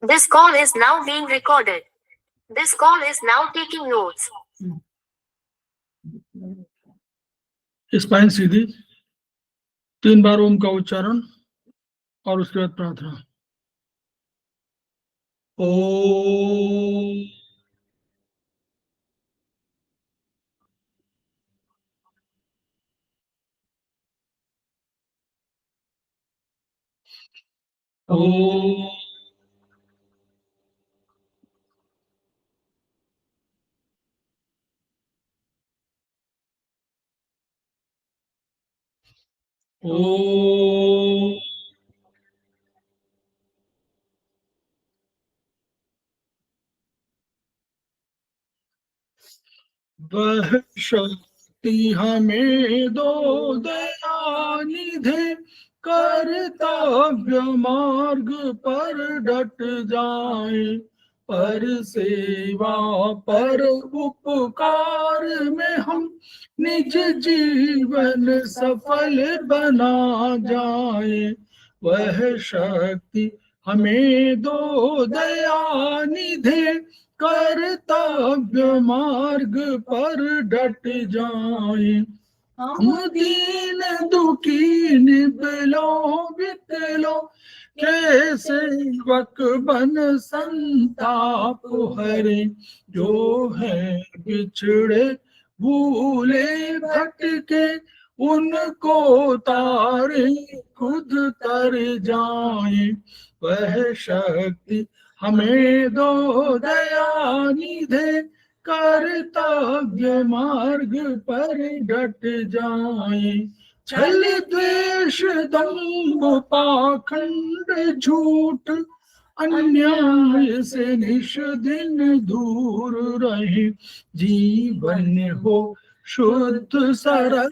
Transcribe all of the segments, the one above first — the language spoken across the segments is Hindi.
This call is now being recorded. This call is now taking notes. Spine सीधी, 3 बार ओम का उच्चारण और उसके बाद प्रार्थना। ओम ओम ओम वह शक्ति हमें दो दयानिधे, कर्तव्य मार्ग पर डट जाए, पर सेवा पर उपकार में हम निज जीवन सफल बना जाए। वह शक्ति हमें दो दयानिधे, कर्तव्य मार्ग पर डट जाए। हम दीन दुखी निबलो विकलो, के सेवक बन संताप हरे। जो है बिछड़े भूले भटके, उनको तारे खुद तर जाए। वह शक्ति हमें दो दयानिधे, कर्तव्य मार्ग पर डट जाए। छल द्वेष दंभ पाखंड झूठ, अन्याय से निश दिन दूर रहे। जीवन हो शुद्ध सरल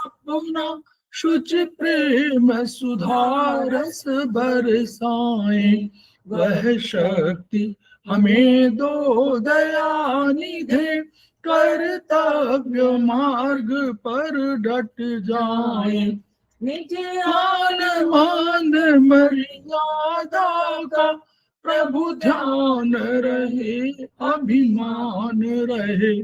अपना, शुच प्रेम सुधारस बरसाए। वह शक्ति हमें दो दयानिधे, कर्तव्य मार्ग पर डट जाए। निज आन मान मर्यादा का प्रभु ध्यान रहे, अभिमान रहे।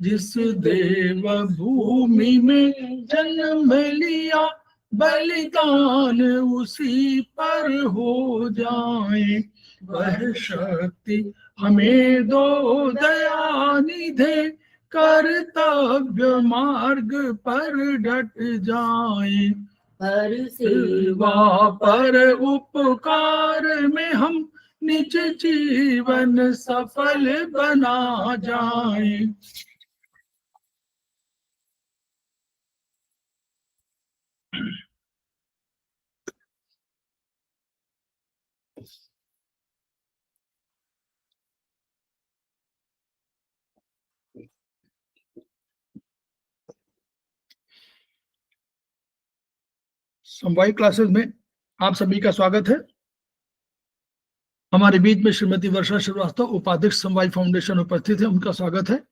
जिस देव भूमि में जन्म लिया, बलिदान उसी पर हो जाए। वह शक्ति हमें दो दयानिधे, कर्तव्य मार्ग पर डट जाए। पर सेवा पर उपकार में हम निज जीवन सफल बना जाए। समवाय क्लासेस में आप सभी का स्वागत है। हमारे बीच में श्रीमती वर्षा श्रीवास्तव, उपाध्यक्ष समवाय फाउंडेशन, उपस्थित है। उनका स्वागत है।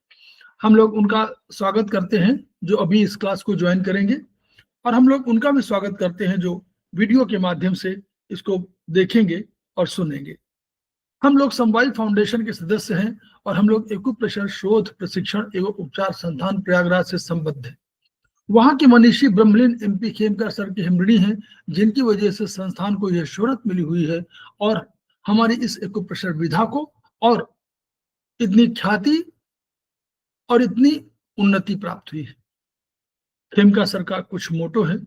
हम लोग उनका स्वागत करते हैं जो अभी इस क्लास को ज्वाइन करेंगे, और हम लोग उनका भी स्वागत करते हैं जो वीडियो के माध्यम से इसको देखेंगे और सुनेंगे। हम लोग समवाय फाउंडेशन के सदस्य हैं और हम लोग एक्यूप्रेशर शोध प्रशिक्षण एवं उपचार संस्थान प्रयागराज से संबद्ध है। वहां के मनीषी ब्रह्मलीन MP खेमकर सर की हिमड़ी हैं, जिनकी वजह से संस्थान को यह शोहरत मिली हुई है और हमारी इस एक्यूप्रेशर विधा को और इतनी ख्याति और इतनी उन्नति प्राप्त हुई है। खेमकर सर का कुछ मोटो है।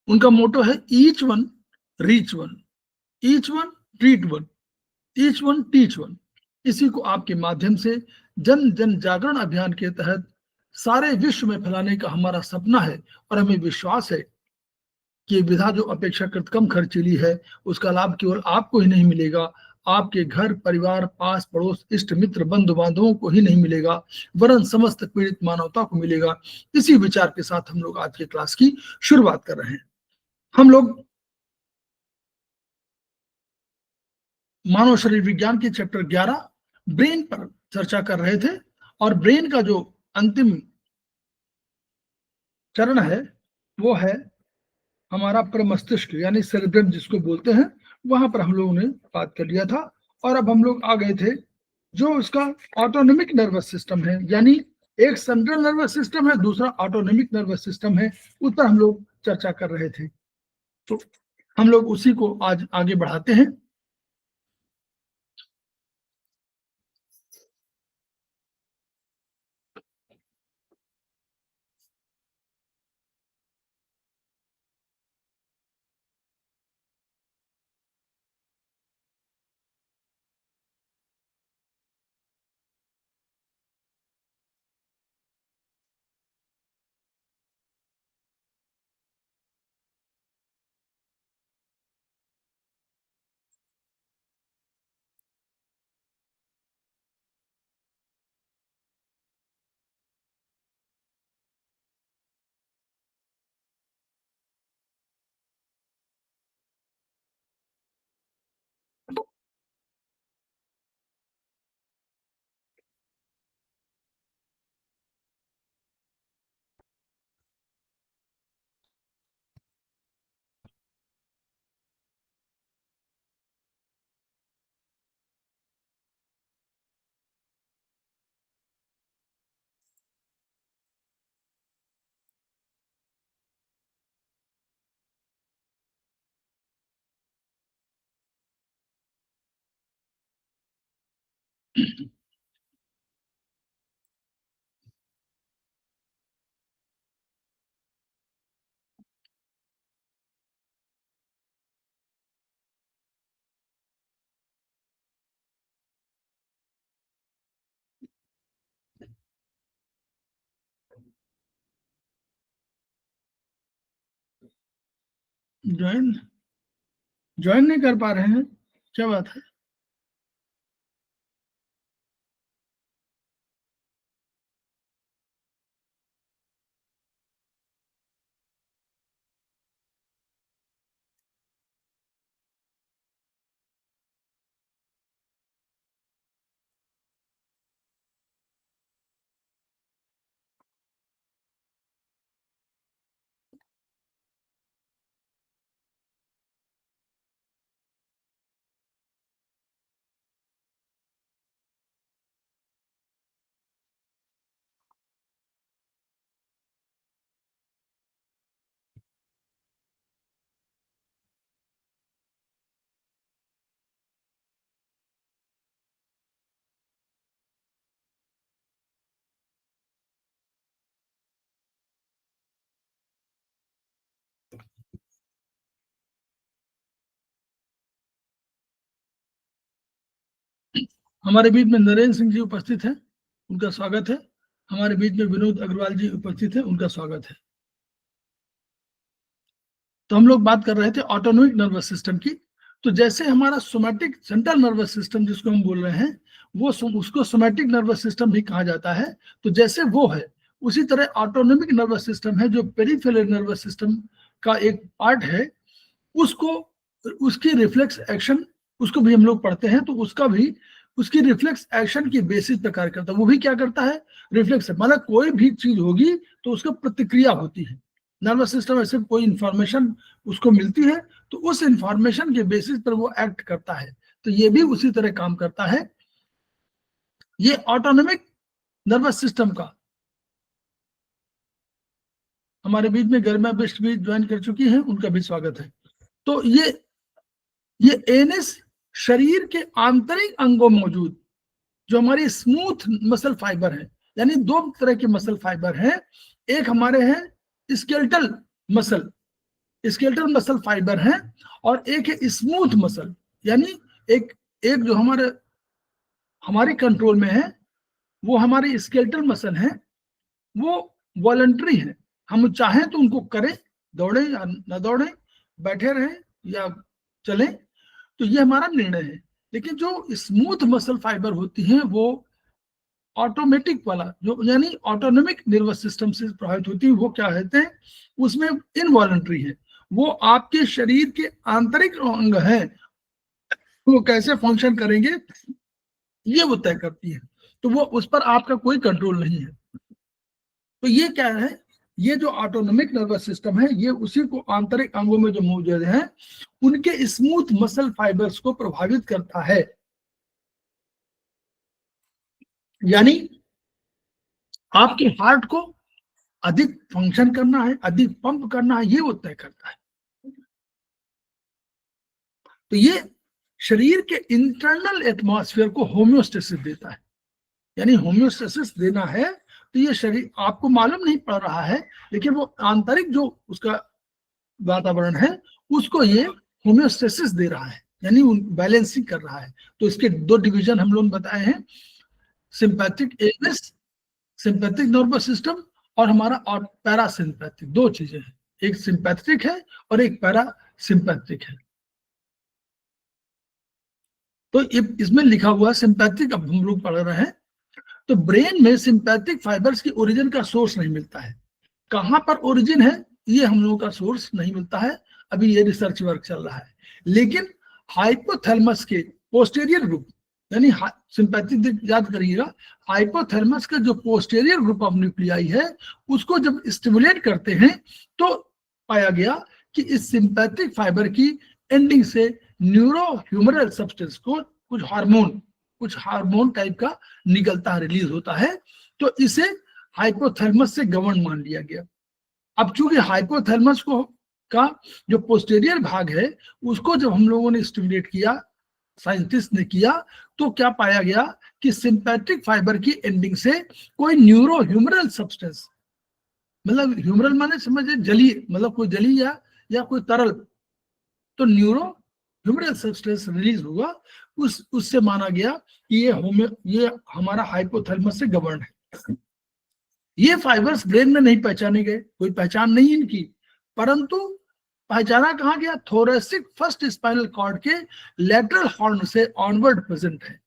उनका मोटो है each one reach one, each one treat one, each one teach one. इसी को आपके माध्यम से जन जन जागरण अभियान के तहत सारे विश्व में फैलाने का हमारा सपना है, और हमें विश्वास है कि विधा जो अपेक्षाकृत कम खर्चीली है, उसका लाभ केवल आपको ही नहीं मिलेगा, आपके घर परिवार, पास पड़ोस, इष्ट मित्र, बंधु बांधवों को ही नहीं मिलेगा, वरन समस्त पीड़ित मानवता को मिलेगा। इसी विचार के साथ हम लोग आज की क्लास की शुरुआत कर रहे हैं। हम लोग मानव शरीर विज्ञान के चैप्टर 11 ब्रेन पर चर्चा कर रहे थे, और ब्रेन का जो अंतिम चरण है वो है हमारा प्रमस्तिष्क यानी सेरेब्रम जिसको बोलते हैं, वहां पर हम लोगों ने बात कर लिया था। और अब हम लोग आ गए थे जो इसका ऑटोनॉमिक नर्वस सिस्टम है, यानी एक सेंट्रल नर्वस सिस्टम है, दूसरा ऑटोनॉमिक नर्वस सिस्टम है, उस पर हम लोग चर्चा कर रहे थे। तो हम लोग उसी को आज आगे बढ़ाते हैं। ज्वाइन ज्वाइन नहीं कर पा रहे हैं, क्या बात है? हमारे बीच में नरेंद्र सिंह जी उपस्थित हैं, उनका स्वागत है। हमारे बीच में विनोद अग्रवाल जी उपस्थित हैं, उनका स्वागत है। तो हम लोग बात कर रहे थे ऑटोनॉमिक नर्वस सिस्टम की। तो जैसे हमारा सोमैटिक सेंट्रल नर्वस सिस्टम जिसको हम बोल रहे हैं, वो उसको सोमैटिक नर्वस सिस्टम भी कहा जाता है। तो जैसे वो है, उसी तरह ऑटोनॉमिक नर्वस सिस्टम है जो पेरिफेरल नर्वस सिस्टम का एक पार्ट है। उसको उसकी रिफ्लेक्स एक्शन, उसको भी हम लोग पढ़ते हैं। तो उसका भी उसकी रिफ्लेक्स एक्शन की बेसिस पे कार्य करता है। वो भी क्या करता है? रिफ्लेक्स, मतलब कोई भी चीज होगी तो उसका प्रतिक्रिया होती है। नर्वस सिस्टम ऐसे कोई इंफॉर्मेशन उसको मिलती है तो उस इंफॉर्मेशन के बेसिस पर वो एक्ट करता है। तो ये भी उसी तरह काम करता है। ये ऑटोनॉमिक नर्वस सिस्टम का हमारे बीच में गरिमा बिष्ट भी ज्वाइन कर चुकी हैं, उनका भी स्वागत है। तो ये एनएस शरीर के आंतरिक अंगों मौजूद जो हमारी स्मूथ मसल फाइबर है, यानी दो तरह के मसल फाइबर हैं। एक हमारे हैं स्केलेटल मसल फाइबर हैं, और एक है स्मूथ मसल, यानी एक एक जो हमारे कंट्रोल में है, वो हमारे स्केलेटल मसल हैं। वो वॉलंटरी है, हम चाहें तो उनको करें, दौड़े या न दौड़े, बैठे रहें या चलें, तो ये हमारा निर्णय है। लेकिन जो स्मूथ मसल फाइबर होती हैं वो ऑटोमेटिक वाला, जो यानी ऑटोनॉमिक नर्वस सिस्टम से प्रभावित होती है, वो क्या कहते हैं, उसमें इनवॉलंटरी है। वो आपके शरीर के आंतरिक अंग हैं, वो कैसे फंक्शन करेंगे ये वो तय करती है। तो वो उस पर आपका कोई कंट्रोल नहीं है। तो ये क्या है, ये जो ऑटोनोमिक नर्वस सिस्टम है ये उसी को आंतरिक अंगों में जो मौजूद हैं उनके स्मूथ मसल फाइबर्स को प्रभावित करता है। यानी आपके हार्ट को अधिक फंक्शन करना है, अधिक पंप करना है, ये वो तय करता है। तो ये शरीर के इंटरनल एटमॉस्फेयर को होम्योस्टेसिस देता है। यानी होम्योस्टेसिस देना है तो ये शरीर आपको मालूम नहीं पड़ रहा है, लेकिन वो आंतरिक जो उसका वातावरण है उसको ये होम्योस्टेसिस दे रहा है, यानी बैलेंसिंग कर रहा है। तो इसके दो डिवीजन हम लोग बताए हैं, sympathetic ANS, sympathetic nervous system, और हमारा और पैरासिम्पैथिक, दो चीजें हैं, एक सिंपैथिक है और एक पैरासिम्पैथिक है। तो इसमें लिखा हुआ सिंपैथिक अब हम लोग पढ़ रहे हैं। तो ब्रेन में सिंपैथिक फाइबर्स की ओरिजिन का सोर्स नहीं मिलता है। कहां पर ओरिजिन है ये हम लोगों का सोर्स नहीं मिलता है, अभी ये रिसर्च वर्क चल रहा है। लेकिन हाइपोथैलेमस के पोस्टीरियर ग्रुप, यानी सिंपैथिक याद करिएगा, हाइपोथैलेमस का जो पोस्टीरियर ग्रुप ऑफ न्यूक्लियाई है उसको जब स्टिमुलेट करते हैं तो पाया गया कि इस सिंपैथिक फाइबर की एंडिंग से न्यूरो ह्यूमरल सब्सटेंस को कुछ हार्मोन टाइप का निकलता है, रिलीज होता है। तो इसे हाइपोथैलेमस से गवर्न मान लिया गया। अब चूंकि हाइपोथैलेमस को का जो पोस्टीरियर भाग है उसको जब हम लोगों ने स्टिमुलेट किया, साइंटिस्ट ने किया, तो क्या पाया गया कि सिंपैथिक फाइबर की एंडिंग से कोई न्यूरो ह्यूमरल सब्सटेंस, मतलब ह्यूमरल माने समझे जलीय, मतलब कोई जलीय या कोई तरल, तो न्यूरो ह्यूमरल सब्सटेंस रिलीज हुआ। उससे माना गया कि ये हमारा हाइपोथैलेमस से गवर्न है। ये फाइबर्स ब्रेन में नहीं पहचाने गए, कोई पहचान नहीं इनकी, परंतु पहचाना कहाँ गया, थोरेसिक फर्स्ट स्पाइनल कॉर्ड के लेटरल हॉर्न से ऑनवर्ड प्रेजेंट है।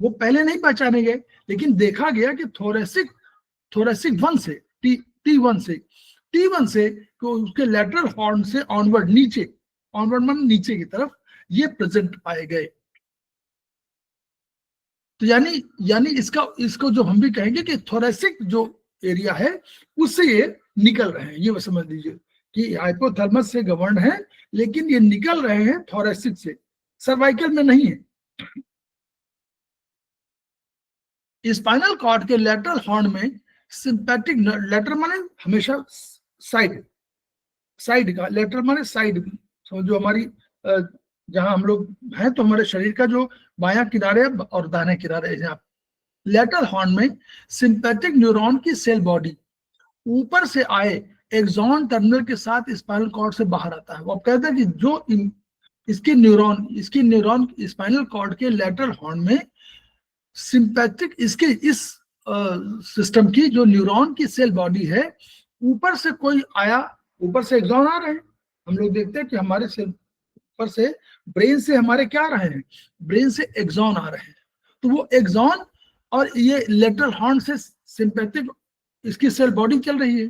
वो पहले नहीं पहचाने गए, लेकिन देखा गया कि थोरेसिक वन से T1 से उसके लेटरल हॉर्न से ऑनवर्ड, ऑनवर्ड मान नीचे की तरफ ये प्रेजेंट पाए गए। तो यानी इसको जो हम भी कहेंगे कि थोरेसिक जो एरिया है उससे ये निकल रहे हैं, ये समझ लीजिए कि हाइपोथैलेमस से गवर्न है, लेकिन ये निकल रहे हैं थोरेसिक से, सर्वाइकल में नहीं है। स्पाइनल कॉर्ड के लेटरल हॉर्न में सिंपैथिक, लेटर माने हमेशा साइड का, लेटर माने साइड, जो हमारी जहां हम लोग हैं तो हमारे शरीर का जो बायां किनारे और दाहिने किनारे है, लेटरल हॉर्न में सिंपैथिक न्यूरॉन की सेल बॉडी ऊपर से आए एक्सॉन टर्मिनल के साथ स्पाइनल कॉर्ड से बाहर आता है। वो आप कहते हैं कि जो इसकी न्यूरॉन स्पाइनल कॉर्ड के लेटरल हॉर्न में सिंपैथिक, इसके इस सिस्टम की जो न्यूरॉन की सेल बॉडी है, ऊपर से कोई आया, ऊपर से एक्सॉन आ रहे हैं। हम लोग देखते हैं कि हमारे सेल ऊपर से, ब्रेन से हमारे क्या आ रहे हैं, ब्रेन से एक्सॉन आ रहे हैं। तो वो एक्सॉन और ये लेटरल हॉर्न से सिंपैथिक इसकी सेल बॉडी चल रही है।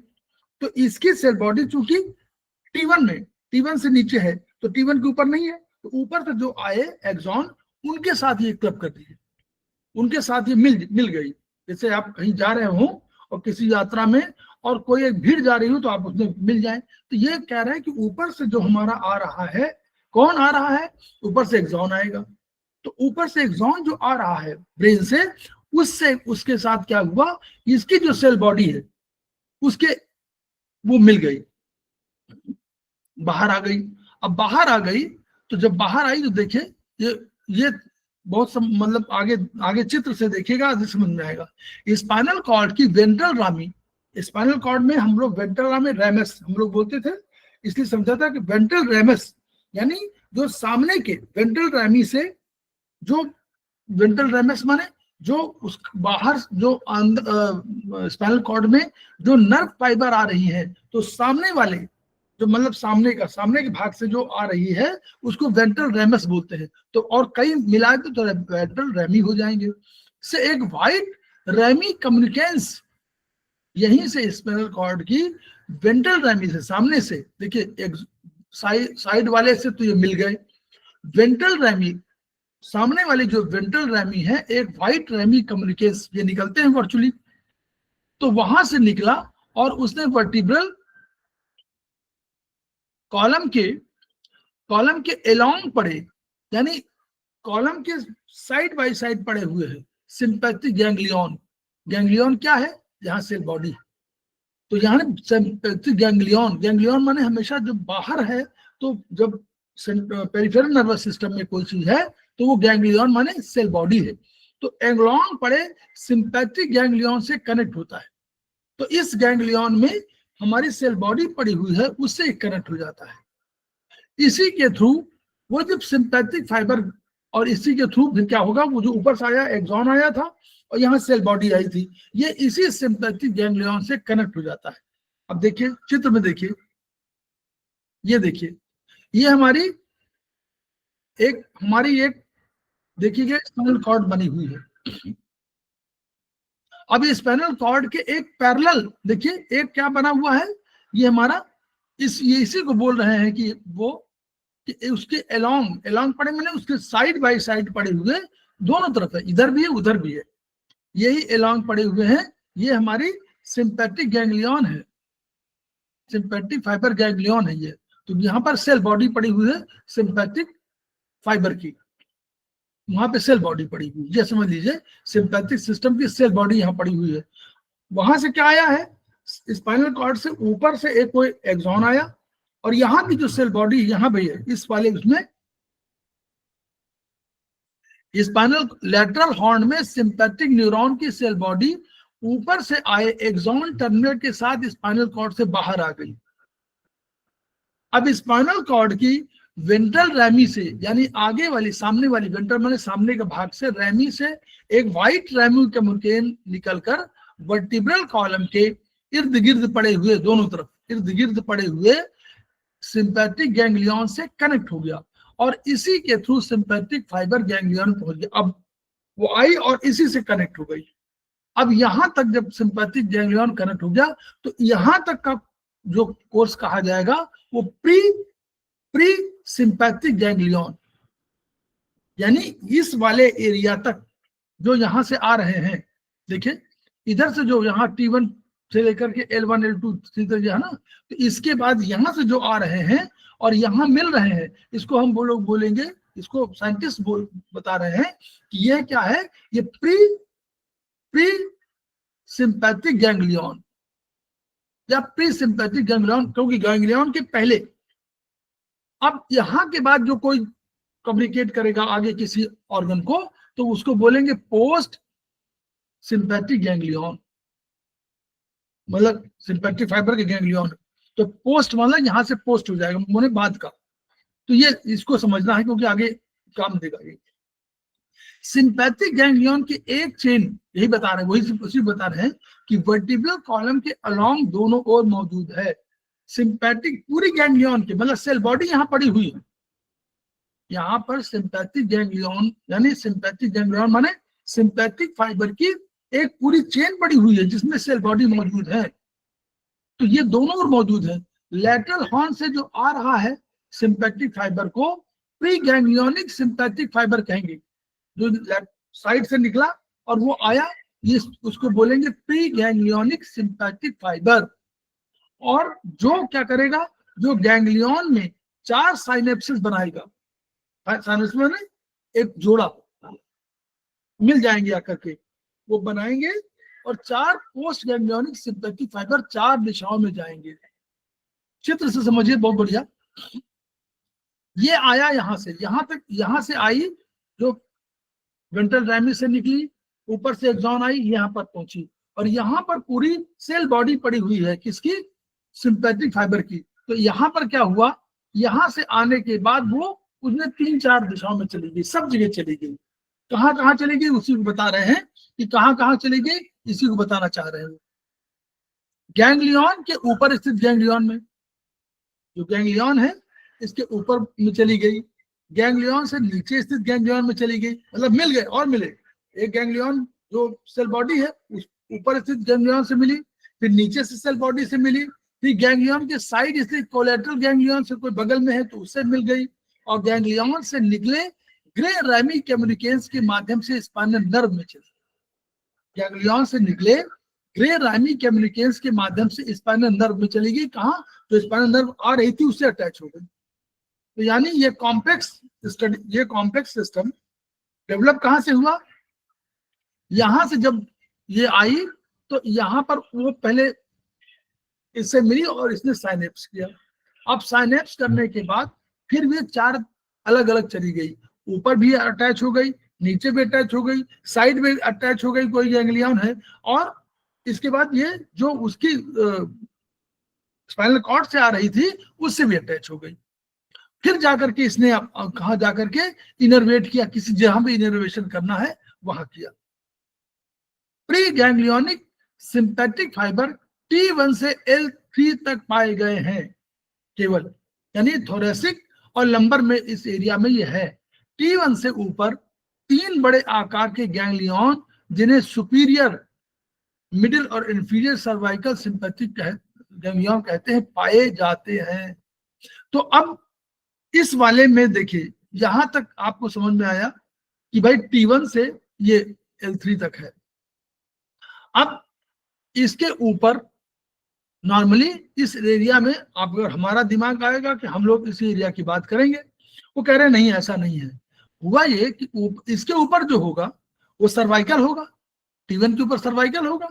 तो इसकी सेल बॉडी चूंकि T1 से नीचे है, तो T1 के ऊपर नहीं है, तो ऊपर से जो आए एक्सॉन उनके साथ ये क्लब कर दी है, उनके साथ ये मिल गई। जैसे आप कहीं जा रहे हो और किसी यात्रा में और कोई एक भीड़ जा रही हो तो आप उसमें मिल जाए। तो ये कह रहे हैं कि ऊपर से जो हमारा आ रहा है, कौन आ रहा है, ऊपर से एक्सॉन आएगा। तो ऊपर से एक्सॉन जो आ रहा है ब्रेन से, उससे उसके साथ क्या हुआ, इसकी जो सेल बॉडी है उसके वो मिल गई, बाहर आ गई। अब बाहर आ गई तो जब बाहर आई तो देखिए ये बहुत मतलब आगे चित्र से देखिएगा तो समझ में आएगा। स्पाइनल कॉर्ड की वेंट्रल रामी, स्पाइनल कॉर्ड में हम लोग वेंट्रल रामी रेमस हम लोग बोलते थे, इसलिए समझा था कि वेंट्रल रेमस यानी जो सामने के वेंट्रल रामी से, जो वेंट्रल रेमस माने जो उस बाहर जो स्पाइनल कॉर्ड में जो नर्व फाइबर आ रही है, तो सामने वाले जो मतलब सामने के भाग से जो आ रही है उसको वेंट्रल रेमस बोलते हैं। तो और कई मिला के तो वेंट्रल रेमी हो जाएंगे। से एक वाइट रेमी कम्युनिकेंस यहीं से स्पाइनल कॉर्ड की वेंट्रल रेमी से, सामने से देखिए एक साइड वाले से तो ये मिल गए, वेंट्रल रेमी सामने वाली जो वेंट्रल रेमी है, एक वाइट रेमी कम्युनिकेंस ये निकलते हैं वर्चुअली, तो वहां से निकला और उसने वर्टिब्रल कॉलम के एलोंग पड़े, यानी कॉलम के साइड बाय साइड पड़े हुए हैं सिंपैथिक गैंग्लियन। गैंग्लियन क्या है? यहाँ सेल बॉडी। तो यहाँ सिंपैथिक गैंग्लियन माने हमेशा जो बाहर है, तो जब पेरिफेरल नर्वस सिस्टम में कोई चीज है तो वो गैंग्लियन माने सेल बॉडी है। तो एलोंग पड़े सिंपैथिक गैंग्लियन से कनेक्ट होता है। तो इस गैंग्लियन में हमारी सेल बॉडी पड़ी हुई है, उससे कनेक्ट हो जाता है। इसी के थ्रू वो जब सिंपैथिक फाइबर, और इसी के थ्रू फिर क्या होगा, वो जो ऊपर से आया एक्सॉन आया था और यहाँ सेल बॉडी आई थी, ये इसी सिंपैथिक गैंग्लियन से कनेक्ट हो जाता है। अब देखिए चित्र में, देखिए ये देखिए, ये हमारी एक देखिए स्पाइनल कॉर्ड बनी हुई है। अब ये स्पाइनल कॉर्ड के एक पैरेलल देखिए एक क्या बना हुआ है, ये हमारा ये इसी को बोल रहे हैं कि वो कि उसके एलोंग पड़े, मैंने उसके साइड बाय साइड पड़े हुए दोनों तरफ है, इधर भी है उधर भी है, यही एलोंग पड़े हुए हैं। ये हमारी सिंपैथिक गैंग्लियन है, सिंपैथिक फाइबर गैंग्लियन है ये। तो यहाँ पर सेल बॉडी पड़ी हुई है सिंपैथिक फाइबर की, वहां पे सेल बॉडी पड़ी हुई, ये समझ लीजिए सिंपैथिक सिस्टम की सेल बॉडी यहाँ पड़ी हुई है। वहां से क्या आया है, स्पाइनल कॉर्ड से ऊपर से एक कोई एक्सॉन आया, और यहाँ की जो सेल बॉडी यहाँ भी है, इस वाले उसमें स्पाइनल लैटरल हॉर्न में सिंपैथिक न्यूरॉन की सेल बॉडी ऊपर से आए एक्सॉन टर्मिनल के साथ स्पाइनल कॉर्ड से बाहर आ गई। अब स्पाइनल कॉर्ड की वेंट्रल रैमी से, यानी आगे वाली सामने वाली, वेंट्रल माने सामने के भाग से, रैमी से एक व्हाइट रैमी कम्युनिकेन निकलकर वर्टिब्रल कॉलम के इर्द गिर्द पड़े हुए, दोनों तरफ इर्द गिर्द पड़े हुए सिंपैथिक गैंग्लियन से कनेक्ट हो गया, और इसी के थ्रू सिंपैथिक फाइबर गैंग्लियन पहुंच गया। अब वो आई और इसी से कनेक्ट हो गई। अब यहां तक जब सिंपैथिक गैंग्लियन कनेक्ट हो गया, तो यहां तक का जो कोर्स कहा जाएगा वो प्री सिंपैथिक गैंग्लियन, यानी इस वाले एरिया तक जो यहां से आ रहे हैं। देखिए इधर से जो यहाँ T1 से लेकर के L1 L2 सीधे जो है ना, तो इसके बाद यहाँ से जो आ रहे हैं और यहाँ मिल रहे हैं, इसको हम लोग बोलेंगे, इसको साइंटिस्ट बता रहे हैं कि ये क्या है, ये प्री सिंपैथिक गैंग्लियन या प्री सिंपैथिक गैंग्लियन, क्योंकि गैंग्लियन के पहले, अब यहाँ के बाद जो कोई कम्युनिकेट करेगा आगे किसी ऑर्गन को, तो उसको बोलेंगे पोस्ट सिंपैथिक गैंग्लियन, मतलब सिंपैथिक फाइबर के गैंग्लियन। तो पोस्ट मतलब यहां से पोस्ट हो जाएगा, मोने बाद का। तो ये इसको समझना है क्योंकि आगे काम देगा ये। सिंपैथिक गैंग्लियन की एक चेन, यही बता रहे हैं, वही उसी बता रहे हैं कि वर्टिब्रल कॉलम के अलोंग दोनों ओर मौजूद है सिंपैथिक पूरी गैंग्लियन के, मतलब सेल बॉडी यहाँ पड़ी हुई है। यहाँ पर सिंपैथिक गैंग्लियन, यानी सिंपैथिक गैंग्लियन माने सिंपैथिक फाइबर की एक पूरी चेन पड़ी हुई है जिसमें सेल बॉडी मौजूद है। तो ये दोनों ओर मौजूद है। लैटरल हॉर्न से जो आ रहा है सिंपैथिक फाइबर को प्री गैंग्लियोनिक सिंपैथिक फाइबर कहेंगे, जो साइड से निकला और वो आया, ये उसको बोलेंगे प्री गैंग्लियोनिक सिंपैथिक फाइबर। और जो क्या करेगा, जो गैंग्लियन में 4 साइनेप्सिस बनाएगा, साइनेप्सिस में एक जोड़ा मिल जाएंगे आकर के, वो बनाएंगे और 4 पोस्ट गैंग्लियोनिक सिंपैथिक फाइबर 4 दिशाओं में जाएंगे। चित्र से समझिए, बहुत बढ़िया। ये आया यहां से, यहां तक, यहां से आई जो वेंट्रल रैमी से निकली, ऊपर से एक्सॉन आई, यहाँ पर पहुंची, और यहाँ पर पूरी सेल बॉडी पड़ी हुई है किसकी, सिंपैथिक फाइबर की। तो यहाँ पर क्या हुआ, यहाँ से आने के बाद वो उसने 3-4 दिशाओं में चली गई, सब जगह चली गई। कहाँ कहाँ चली गई उसी को बता रहे हैं कि कहाँ कहाँ चली गई, इसी को बताना चाह रहे हैं। गैंग्लियन के ऊपर स्थित गैंग्लियन में, जो गैंग्लियन है इसके ऊपर में चली गई, गैंग्लियन से नीचे स्थित गैंग्लियन में चली गई, मतलब मिल गए और मिले। एक गैंग्लियन जो सेल बॉडी है उस ऊपर स्थित गैंग्लियन से मिली, फिर नीचे से सेल बॉडी से मिली, फिर गैंग्लियन के साइड स्थित कोलेटरल गैंग्लियन से कोई बगल में है तो उससे मिल गई, और गैंग्लियन से निकले ग्रे रैमी कम्युनिकेशंस के माध्यम से स्पाइनल नर्व में चले। गैंग्लियन से निकले क्रे रानी कम्युनिकेशंस के माध्यम से स्पाइनल नर्व में चली गई, कहाँ जो स्पाइनल नर्व आ रही थी उससे अटैच हो गई। तो यानी ये कॉम्प्लेक्स सिस्टम डेवलप कहाँ से हुआ, यहां से जब ये आई तो यहाँ पर वो पहले इससे मिली और इसने साइनेप्स किया। अब साइनेप्स करने के बाद फिर भी 4 अलग अलग चली गई, ऊपर भी अटैच हो गई, नीचे भी अटैच हो गई, साइड में अटैच हो गई, कोई गैंग्लियन है, और इसके बाद ये जो उसकी स्पाइनल कॉर्ड से आ रही थी उससे भी अटैच हो गई। फिर जाकर के इसने कहा जाकर के इनर्वेट किया, किसी जहां भी इनर्वेशन करना है वहां किया। Pre ganglionic sympathetic fibre T1 से L3 तक पाए गए हैं केवल, यानी थोरेसिक और लंबर में इस एरिया में ये है। T1 से ऊपर 3 बड़े आकार के गैंग्लियन जिन्हें सुपीरियर, मिडिल और इंफीरियर सर्वाइकल सिंपैथिक गैंग्लियन कहते हैं, पाए जाते हैं। तो अब इस वाले में देखिए, यहां तक आपको समझ में आया कि भाई T1 से ये L3 तक है। अब इसके ऊपर नॉर्मली इस एरिया में आप, अगर हमारा दिमाग आएगा कि हम लोग इस एरिया की बात करेंगे, वो कह रहे नहीं ऐसा नहीं है। हुआ ये कि इसके ऊपर जो होगा वो सर्वाइकल होगा, T1 के ऊपर सर्वाइकल होगा,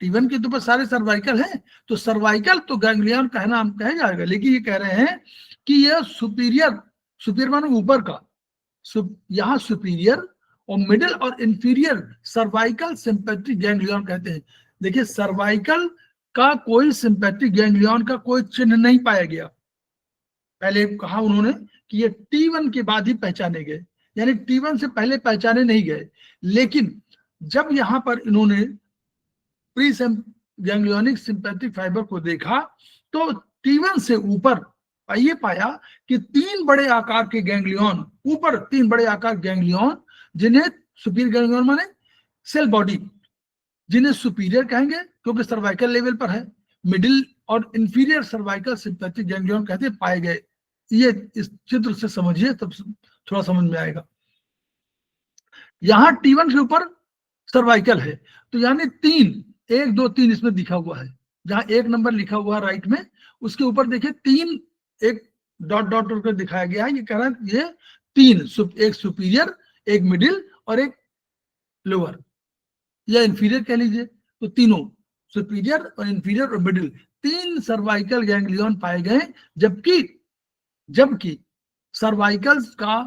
T1 के ऊपर सारे सर्वाइकल हैं, तो सर्वाइकल तो गैंग्लियन कहना हम कह जाएगा, लेकिन ये कह रहे हैं कि यह सुपीरियर मानो ऊपर का, यहाँ सुपीरियर और मिडिल और इंफीरियर सर्वाइकल सिंपैथिक गैंग्लियन कहते हैं। देखिए सर्वाइकल का कोई सिंपैथिक गैंग्लियन का कोई चिन्ह नहीं पाया गया, पहले कहा उन्होंने कि ये T1 के बाद ही पहचाने गए, यानी T1 से पहले पहचाने नहीं गए। लेकिन जब यहां पर इन्होंने प्री गैंग्लियोनिक सिंपैथिक फाइबर को देखा तो T1 से ऊपर ये पाया कि 3 बड़े आकार के गैंग्लियन, ऊपर 3 बड़े आकार गैंग्लियन जिन्हें सुपीरियर गैंग्लियन माने सेल बॉडी, जिन्हें सुपीरियर कहेंगे क्योंकि सर्वाइकल लेवल पर है, मिडिल और इंफीरियर सर्वाइकल सिंपैथिक गैंग्लियन कहते पाए गए। ये इस चित्र से समझिए तब थोड़ा समझ में आएगा। यहां T1 के ऊपर सर्वाइकल है, तो यानी 3, 1 2 3 इसमें दिखा हुआ है, जहां 1 नंबर लिखा हुआ है राइट में, उसके ऊपर देखिए 3 एक डॉट डॉट कर दिखाया गया है। ये कह रहा है ये 3, एक सुपीरियर, एक मिडिल और एक लोअर या इंफीरियर कह लीजिए, तो तीनों सुपीरियर और इंफीरियर और मिडिल 3 सर्वाइकल गैंग्लियन पाए गए, जबकि सर्वाइकल का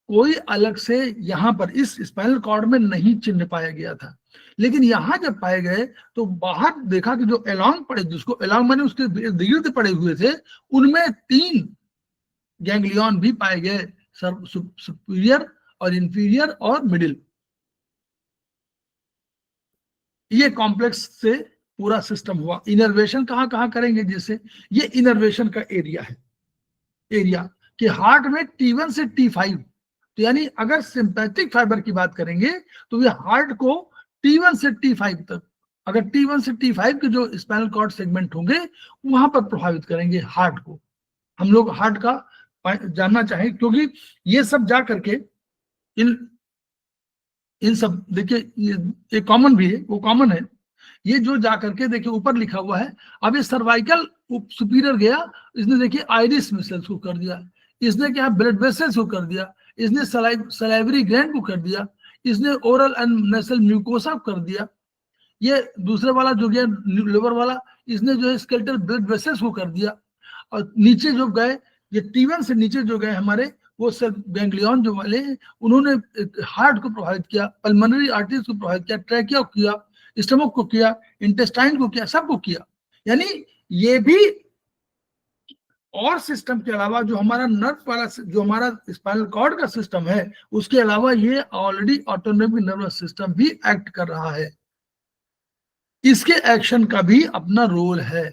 कोई अलग से यहाँ पर इस स्पाइनल कॉर्ड में नहीं चिन्ह पाया गया था। लेकिन यहां जब पाए गए तो बाहर देखा कि जो अलोंग पड़े, जिसको अलोंग माने उसके गिर्द पड़े हुए थे, उनमें 3 गैंग्लियन भी पाए गए, सुपीरियर और इंफीरियर और मिडिल। ये कॉम्प्लेक्स से पूरा सिस्टम हुआ। इनर्वेशन कहाँ कहाँ करेंगे, जैसे ये इनर्वेशन का एरिया है, एरिया कि हार्ट में T1 से T5, तो यानी अगर सिंपैथिक फाइबर की बात करेंगे तो ये हार्ट को T1 से T5 तक, अगर T1 से T5 के जो स्पाइनल कॉर्ड सेगमेंट होंगे वहां पर प्रभावित करेंगे हार्ट को। हम लोग हार्ट का जानना चाहें क्योंकि ये सब जा करके इन सब देखिए ये कॉमन भी है, वो कॉमन है, ये जो जा करके देखिए ऊपर लिखा हुआ है। अब ये सर्वाइकल सुपीरियर गया, इसने देखिए आइरिस मसल्स को कर दिया, इसने क्या ब्लड वेसल्स को कर दिया, इसने सलाइवरी ग्लैंड को कर दिया, इसने ओरल एंड नेसल म्यूकोसा को कर दिया। ये दूसरे वाला जो गया लिवर वाला, इसने जो है स्केलेटल ब्लड वेसल्स को कर दिया। और नीचे जो गए, ये T1 से नीचे जो गए हमारे वो सब गैंग्लियन जो वाले, उन्होंने हार्ट को प्रभावित किया, पल्मोनरी आर्टरीज को प्रभावित किया, ट्रैकिया को किया, स्टमक को किया, इंटेस्टाइन को किया, सबको किया। यानी ये भी और सिस्टम के अलावा जो हमारा नर्व वाला, जो हमारा स्पाइनल कॉर्ड का सिस्टम है, उसके अलावा ये ऑलरेडी ऑटोनोमिक नर्वस सिस्टम भी एक्ट कर रहा है, इसके एक्शन का भी अपना रोल है।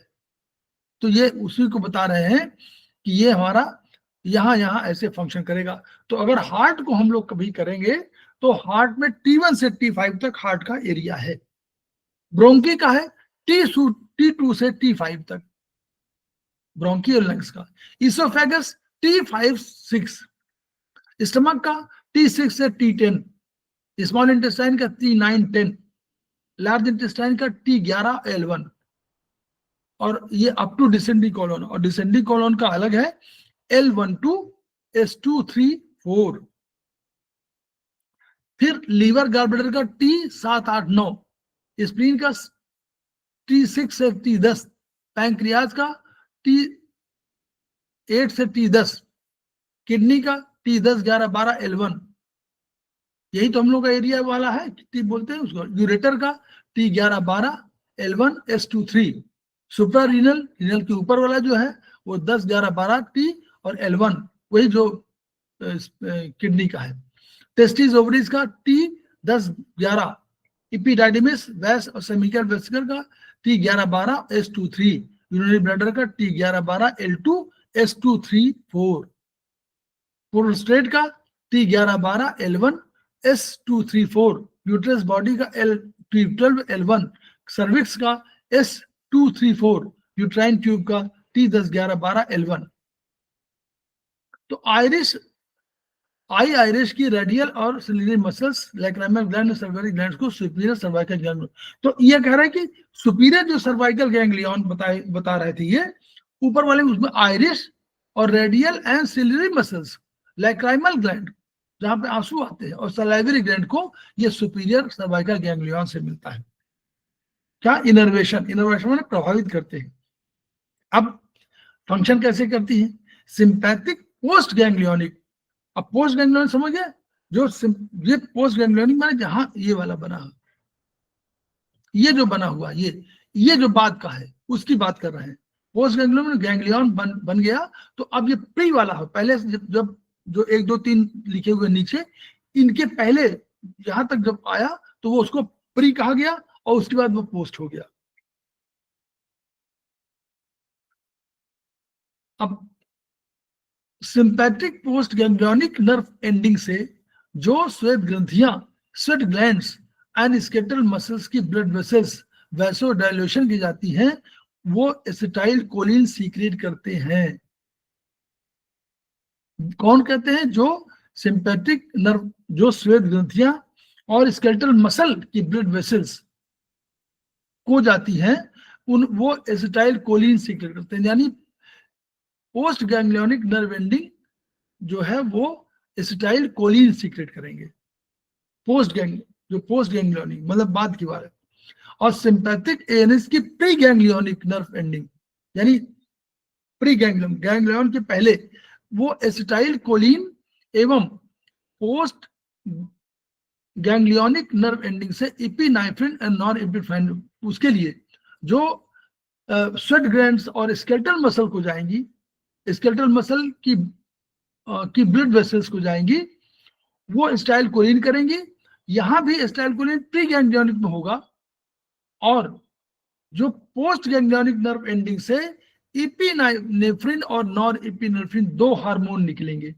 तो ये उसी को बता रहे हैं कि ये हमारा यहां ऐसे फंक्शन करेगा। तो अगर हार्ट को हम लोग कभी करेंगे तो हार्ट में T1 से T5 तक हार्ट का एरिया है, ब्रोंकी का है T2 से T5 तक ब्रोंकी और लंग्स का, इसोफेगस T5-6, स्टमक का T6 से T10, स्मॉल इंटेस्टाइन का T9-10, लार्ज इंटेस्टाइन का T11L1, और ये अप टू डिसेंडिंग कॉलोन, और डिसेंडिंग कॉलोन का अलग है L12S234। फिर लीवर गॉलब्लैडर का T789, स्प्लीन का T6 से T10, पैंक्रियाज का T8 से T10, किडनी का T10-11-12L1, यही तो हम लोग का एरिया वाला है, टी बोलते हैं उसको। यूरेटर का T11-12L1S23, सुप्रा रीनल, रीनल के ऊपर वाला जो है वो 10-11-12T और L1, वही जो किडनी का है। टेस्टिस ओवरीज का T10-11, इपिडाइडिमिस वैस और सेमिकल वेसिकल का T11-12S23, यूरिनरी ब्लैडर का T11-12L2S234, प्रोस्टेट का T11-12L1S234, यूट्रस बॉडी का T12L1, सर्विक्स का S234, यूट्राइन ट्यूब का T10-11-12L1। तो आइरिश की रेडियल और सिलियरी मसल्स, लैक्राइमल ग्लैंड और सर्वाइकल ग्लैंड्स को सुपीरियर सर्वाइकल गैंग्लियन। तो ये कह रहा है कि सुपीरियर जो सर्वाइकल गैंग्लियन बता रहे थे ये ऊपर वाले, उसमें आइरिश और radial and ciliary muscles, lacrimal gland जहां पे आंसू आते हैं, और सलाइवरी ग्लैंड को ये सुपीरियर सर्वाइकल गैंग्लियन से मिलता है। क्या? इनर्वेशन में प्रभावित करते हैं। अब फंक्शन कैसे करती है? Sympathetic post ganglionic. अब पोस्ट गैंग्लियोनिक समझ गए? जो ये पोस्ट गैंग्लियोनिक माने जहां ये वाला बना, ये जो बना हुआ, ये जो बाद का है उसकी बात कर रहे हैं। पोस्ट गैंग्लियन में गैंग्लियन बन गया, तो अब ये प्री वाला है। पहले जब जो 1 2 3 लिखे हुए नीचे, इनके पहले यहां तक जब आया तो वो उसको प्री कहा गया, और उसके बाद वो पोस्ट हो गया। अब sympathetic post ganglionic nerve ending से जो श्वेत ग्रंथियां, sweat glands and skeletal muscles की ब्लड वेसल्स वैसोडाइलेशन की जाती हैं, वो एसिटाइल कोलिन सीक्रेट करते हैं। कौन कहते हैं? जो सिंपैथिक नर्व, जो श्वेत ग्रंथियां और स्केलेटल मसल की ब्लड वेसल्स को जाती हैं, वो एसिटाइल कोलिन सीक्रेट करते हैं। यानी पोस्ट गैंग्लियोनिक नर्व एंडिंग जो है वो एसिटाइल कोलिन सीक्रेट करेंगे। पोस्ट गैंग्लियोनिक मतलब बाद की बात है। और सिंपैथिक एएनएस की प्री गैंग्लियोनिक नर्व एंडिंग, यानी प्री गैंग्लियन के पहले, वो एसिटाइल कोलिन एवं पोस्ट गैंग्लियोनिक नर्व एंडिंग से इपिनेफ्रिन एंड नॉन एपिनेफ्रिन, उसके लिए जो स्वेट ग्लैंड्स और स्केलेटल मसल को जाएंगी, स्केलेटल मसल की ब्लड वेसल्स को जाएंगी, वो एसिटाइल कोलिन करेंगी। यहां भी एसिटाइल कोलिन प्री गैंग्लियोनिक में होगा, और जो पोस्ट गैंग्लियोनिक नर्व एंडिंग से इपिनेफ्रिन और नॉन एपिनेफ्रिन 2 हार्मोन निकलेंगे।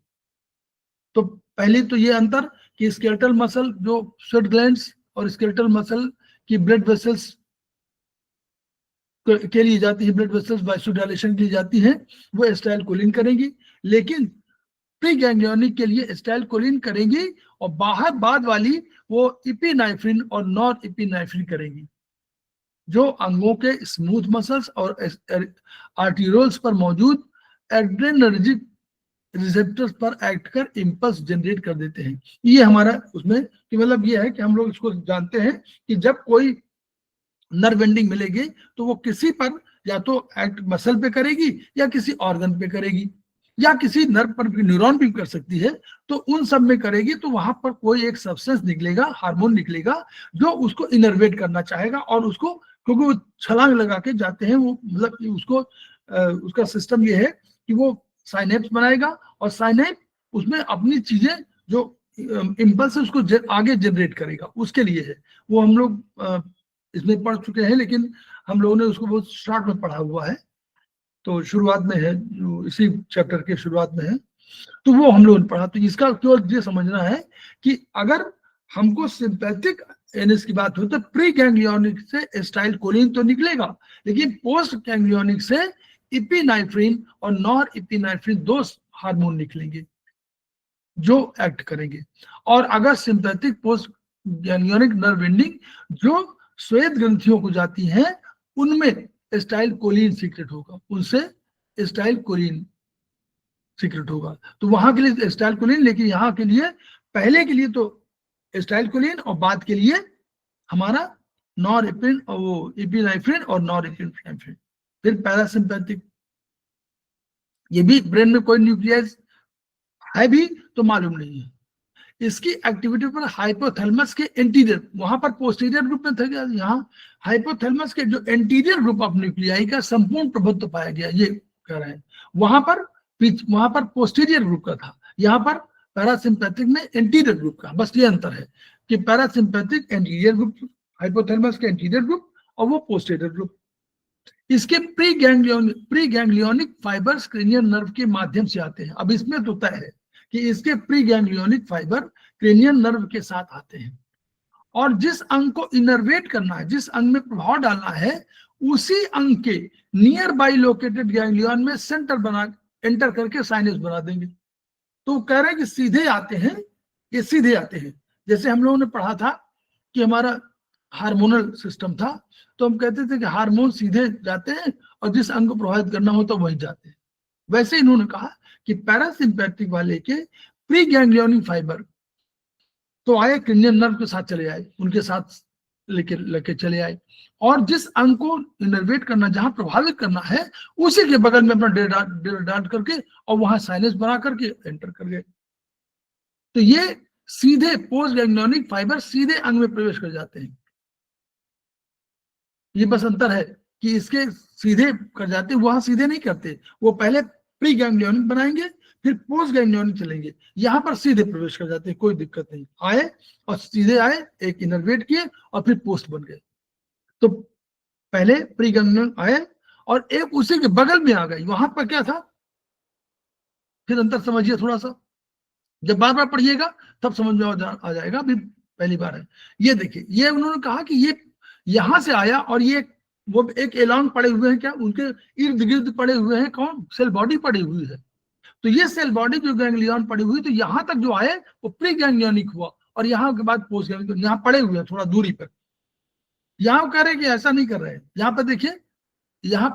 तो पहले तो ये अंतर कि स्केलेटल मसल जो स्वेट ग्लैंड्स और स्केलेटल मसल की ब्लड वेसल्स के लिए जाती है, ब्लड वेसल्स वाइसोडाइलेशन के लिए जाती हैं, वो एसिटाइल कोलिन करेंगी। लेकिन प्री गैंग्लियोनिक के लिए एसिटाइल कोलिन करेंगी, और बाहर बाद वाली वो इपिनेफ्रिन और नॉन एपिनेफ्रिन करेंगी, जो अंगों के स्मूथ मसल्स और आर्टेरियोल्स पर मौजूद एड्रेनर्जिक रिसेप्टर्स पर एक्ट कर इंपल्स जनरेट कर देते हैं। ये हमारा उसमें कि मतलब ये है कि हम लोग इसको जानते हैं कि जब कोई नर्व एंडिंग मिलेगी तो वो किसी पर या तो एक्ट मसल पे करेगी, या किसी ऑर्गन पे करेगी, या किसी नर्व पर भी, न्यूरॉन भी कर सकती है। तो उन सब में करेगी तो वहां पर कोई एक सब्सटेंस निकलेगा, हार्मोन निकलेगा, जो उसको इनर्वेट करना चाहेगा, और उसको, क्योंकि वो छलांग लगा के जाते हैं, वो मतलब उसको उसका सिस्टम ये है कि वो साइनेप्स बनाएगा, और साइनेप्स उसमें अपनी चीजें जो इम्पल्स है उसको आगे जनरेट करेगा, उसके लिए है। वो हम लोग इसमें पढ़ चुके हैं, लेकिन हम लोगों ने उसको बहुत शॉर्ट में पढ़ा हुआ है, तो शुरुआत में है, जो इसी चैप्टर के शुरुआत में है, तो वो हम लोगों ने पढ़ा। तो इसका केवल ये समझना है कि अगर हमको सिंपैथिक एनएस की बात हो तो प्री गैंग्लियोनिक से एसिटाइल कोलिन तो निकलेगा, लेकिन पोस्ट गैंग्लियोनिक से इपिनेफ्रिन और नॉन एपिनेफ्रिन 2 हार्मोन निकलेंगे जो एक्ट करेंगे। और अगर sympathetic post ganglionic nerve ending जो श्वेत ग्रंथियों को जाती हैं उनमें स्टाइल कोलिन सीक्रेट होगा, उनसे स्टाइल कोलिन सीक्रेट होगा। तो वहां के लिए स्टाइल कोलिन, लेकिन यहाँ के लिए पहले के लिए तो स्टाइल कोलिन और बाद के लिए हमारा नॉरएपिन और वो एपिनेफ्रिन और नॉरएपिनेफ्रिन। फिर पैरासिम्पैथिक, ये भी ब्रेन में कोई न्यूक्लियस है भी तो मालूम नहीं है। इसकी एक्टिविटी पर हाइपोथैलेमस के एंटीरियर, वहां पर पोस्टीरियर ग्रुप में था, यहाँ हाइपोथैलेमस के जो एंटीरियर ग्रुप ऑफ न्यूक्लियाई का संपूर्ण प्रभुत्व पाया गया, ये कह रहे हैं। वहां पर पोस्टीरियर ग्रुप का था, यहाँ पर पैरासिम्पैथिक में एंटीरियर ग्रुप का। बस ये अंतर है कि पैरासिम्पैथिक एंटीरियर ग्रुप, हाइपोथैलेमस के एंटीरियर ग्रुप, और वो पोस्टीरियर ग्रुप। इसके pre ganglionic fibres cranial nerve के माध्यम से आते हैं। अब इसमें तो तय है कि इसके pre ganglionic fibre cranial nerve के साथ आते हैं, और जिस अंग को इनर्वेट करना है, जिस अंग में प्रभाव डालना है, उसी अंग के नियर बाई लोकेटेड गैंग्लियन में सेंटर बना एंटर करके साइनस बना देंगे। तो कह रहे हैं कि सीधे आते हैं, ये सीधे आते हैं। जैसे हम लोगों ने पढ़ा था कि हमारा हार्मोनल सिस्टम था, तो हम कहते थे कि हार्मोन सीधे जाते हैं और जिस अंग को प्रभावित करना हो तो वहीं जाते हैं। वैसे इन्होंने कहा कि पैरासिम्पैथिक वाले के प्री गैंग्लियोनिक फाइबर तो आए क्रेनियल नर्व के साथ चले आए, उनके साथ लेके चले आए, और जिस अंग को इनर्वेट करना, जहां प्रभावित करना है, उसी के बगल में अपना डेल डाल करके और वहां साइनस बना करके एंटर कर गए। तो ये सीधे पोस्ट गैंग्लियोनिक फाइबर सीधे अंग में प्रवेश कर जाते हैं। ये बस अंतर है कि इसके सीधे कर जाते, वहां सीधे नहीं करते, वो पहले प्री गैंग्लियोनिक बनाएंगे फिर पोस्ट गैंग्लियोनिक चलेंगे। यहां पर सीधे प्रवेश कर जाते हैं, कोई दिक्कत नहीं। आए और सीधे आए, एक इनर्वेट किए और फिर पोस्ट बन गए। तो पहले प्री गैंग्लियोनिक आए और एक उसी के बगल में आ गई। वहां पर क्या था, फिर अंतर समझिए थोड़ा सा, जब बार बार पढ़िएगा तब समझ में आ जाएगा, अभी पहली बार है। ये देखिए, ये उन्होंने कहा कि ये यहां से आया और ये वो एक एलांग पड़े हुए हैं, क्या उनके इर्द गिर्द पड़े हुए हैं, कौन, सेल बॉडी पड़ी हुई है। तो ये सेल बॉडी जो गैंग्लियन पड़ी हुई, तो यहां तक जो आए वो प्री गैंग्लियोनिक हुआ, और यहाँ के बाद पोस्ट गैंग्लियोनिक, यहाँ पड़े हुए हैं थोड़ा दूरी पर। यहाँ कह रहे हैं कि ऐसा नहीं कर रहे हैं। यहाँ पर देखिए, यहाँ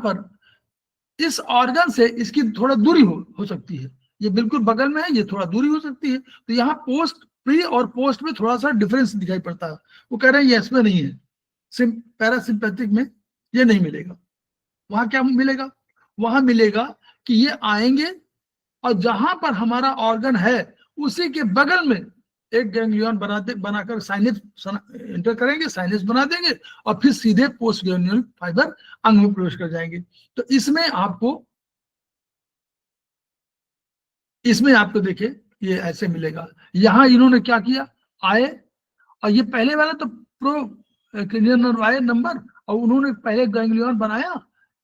पर इस ऑर्गन से इसकी थोड़ा दूरी हो सकती है। ये बिल्कुल बगल में है, ये थोड़ा दूरी हो सकती है। तो यहाँ पोस्ट, प्री और पोस्ट में थोड़ा सा डिफरेंस दिखाई पड़ता है। वो कह रहे हैं ये इसमें नहीं है, पैरासिम्पैथिक में ये नहीं मिलेगा। वहां क्या मिलेगा, वहां मिलेगा कि ये आएंगे और जहां पर हमारा ऑर्गन है उसी के बगल में एक गैंग्लियन बनाकर साइनस एंटर करेंगे, साइनस बना देंगे, और फिर सीधे पोस्ट गैंग्लियोनिक फाइबर अंग में प्रवेश कर जाएंगे। तो इसमें आपको देखिए ये ऐसे मिलेगा। यहां इन्होंने क्या किया, आए और ये पहले वाला तो प्रो क्रेनियल नर्व आए नंबर, और उन्होंने पहले गैंग्लियन बनाया,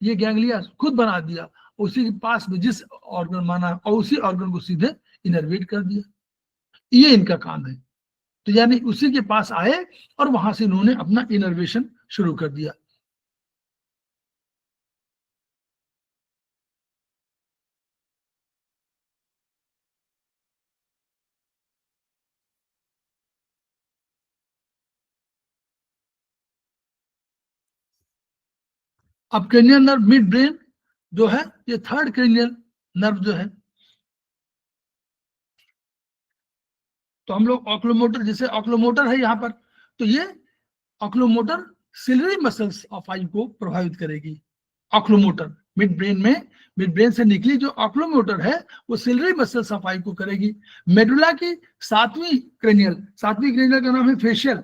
ये गैंग्लिया खुद बना दिया उसी के पास में जिस ऑर्गन माना, और उसी ऑर्गन को सीधे इनर्वेट कर दिया। ये इनका काम है। तो यानी उसी के पास आए और वहां से इन्होंने अपना इनर्वेशन शुरू कर दिया। अब क्रेनियल नर्व मिड ब्रेन जो है, ये थर्ड क्रेनियल नर्व जो है, तो हम लोग ऑक्लोमोटर, जैसे ऑक्लोमोटर है यहाँ पर, तो ये ऑक्लोमोटर सिलरी मसल्स ऑफ आई को प्रभावित करेगी। ऑक्लोमोटर मिड ब्रेन से निकली जो ऑक्लोमोटर है वो सिलरी मसल्स ऑफ आई को करेगी। मेडुला की सातवीं क्रेनियल का नाम है फेशियल।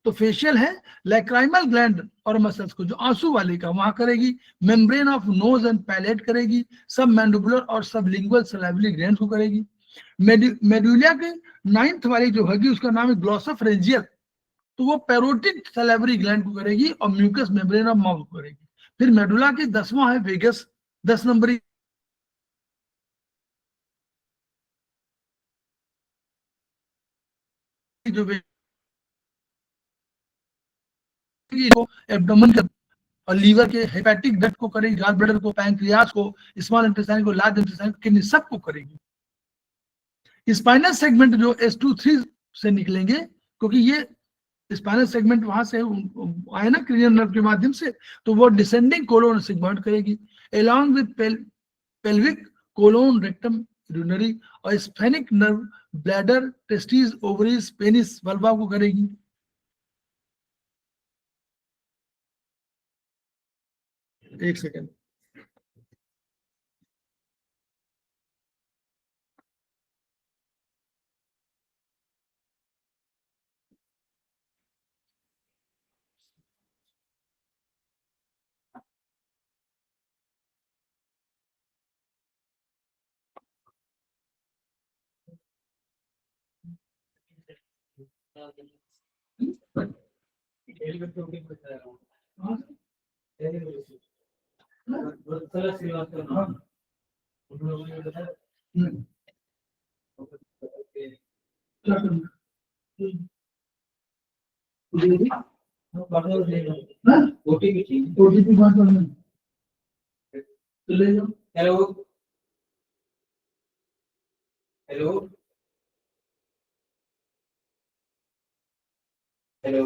तो फेशियल है लैक्राइमल ग्लैंड और मसल्स को, जो आंसू वाले का, वहां करेगी। Membrane of nose and palate करेगी। सब मैंडिबुलर और सब लिंगुअल सलाइवरी ग्लैंड को करेगी। मेडुला के 9th वाली जो होगी उसका नाम है ग्लॉसोफरेंजियल, तो वो पैरोटिड सलाइवरी ग्लैंड को करेगी और म्यूकस मेम्ब्रेन ऑफ माउथ को करेगी। फिर मेडुला की 10वां है वेगस, 10 नंबरी जो एब्डोमेन का और लीवर के, हेपेटिक डक्ट को करेगी, गॉल ब्लैडर को, पैंक्रियास को, स्मॉल इंटेस्टाइन को, लार्ज इंटेस्टाइन को, किडनी, सबको करेगी। स्पाइनल सेगमेंट जो S2-3 से निकलेंगे, क्योंकि ये स्पाइनल सेगमेंट वहां से आए ना क्रेनियल नर्व के माध्यम से, तो वो डिसेंडिंग कोलोन सेगमेंट करेगी along with pelvic colon rectum urinary और splanchnic nerve bladder testis ovaries penis vulva को करेगी। एक सेकेंड, हेलो हेलो हेलो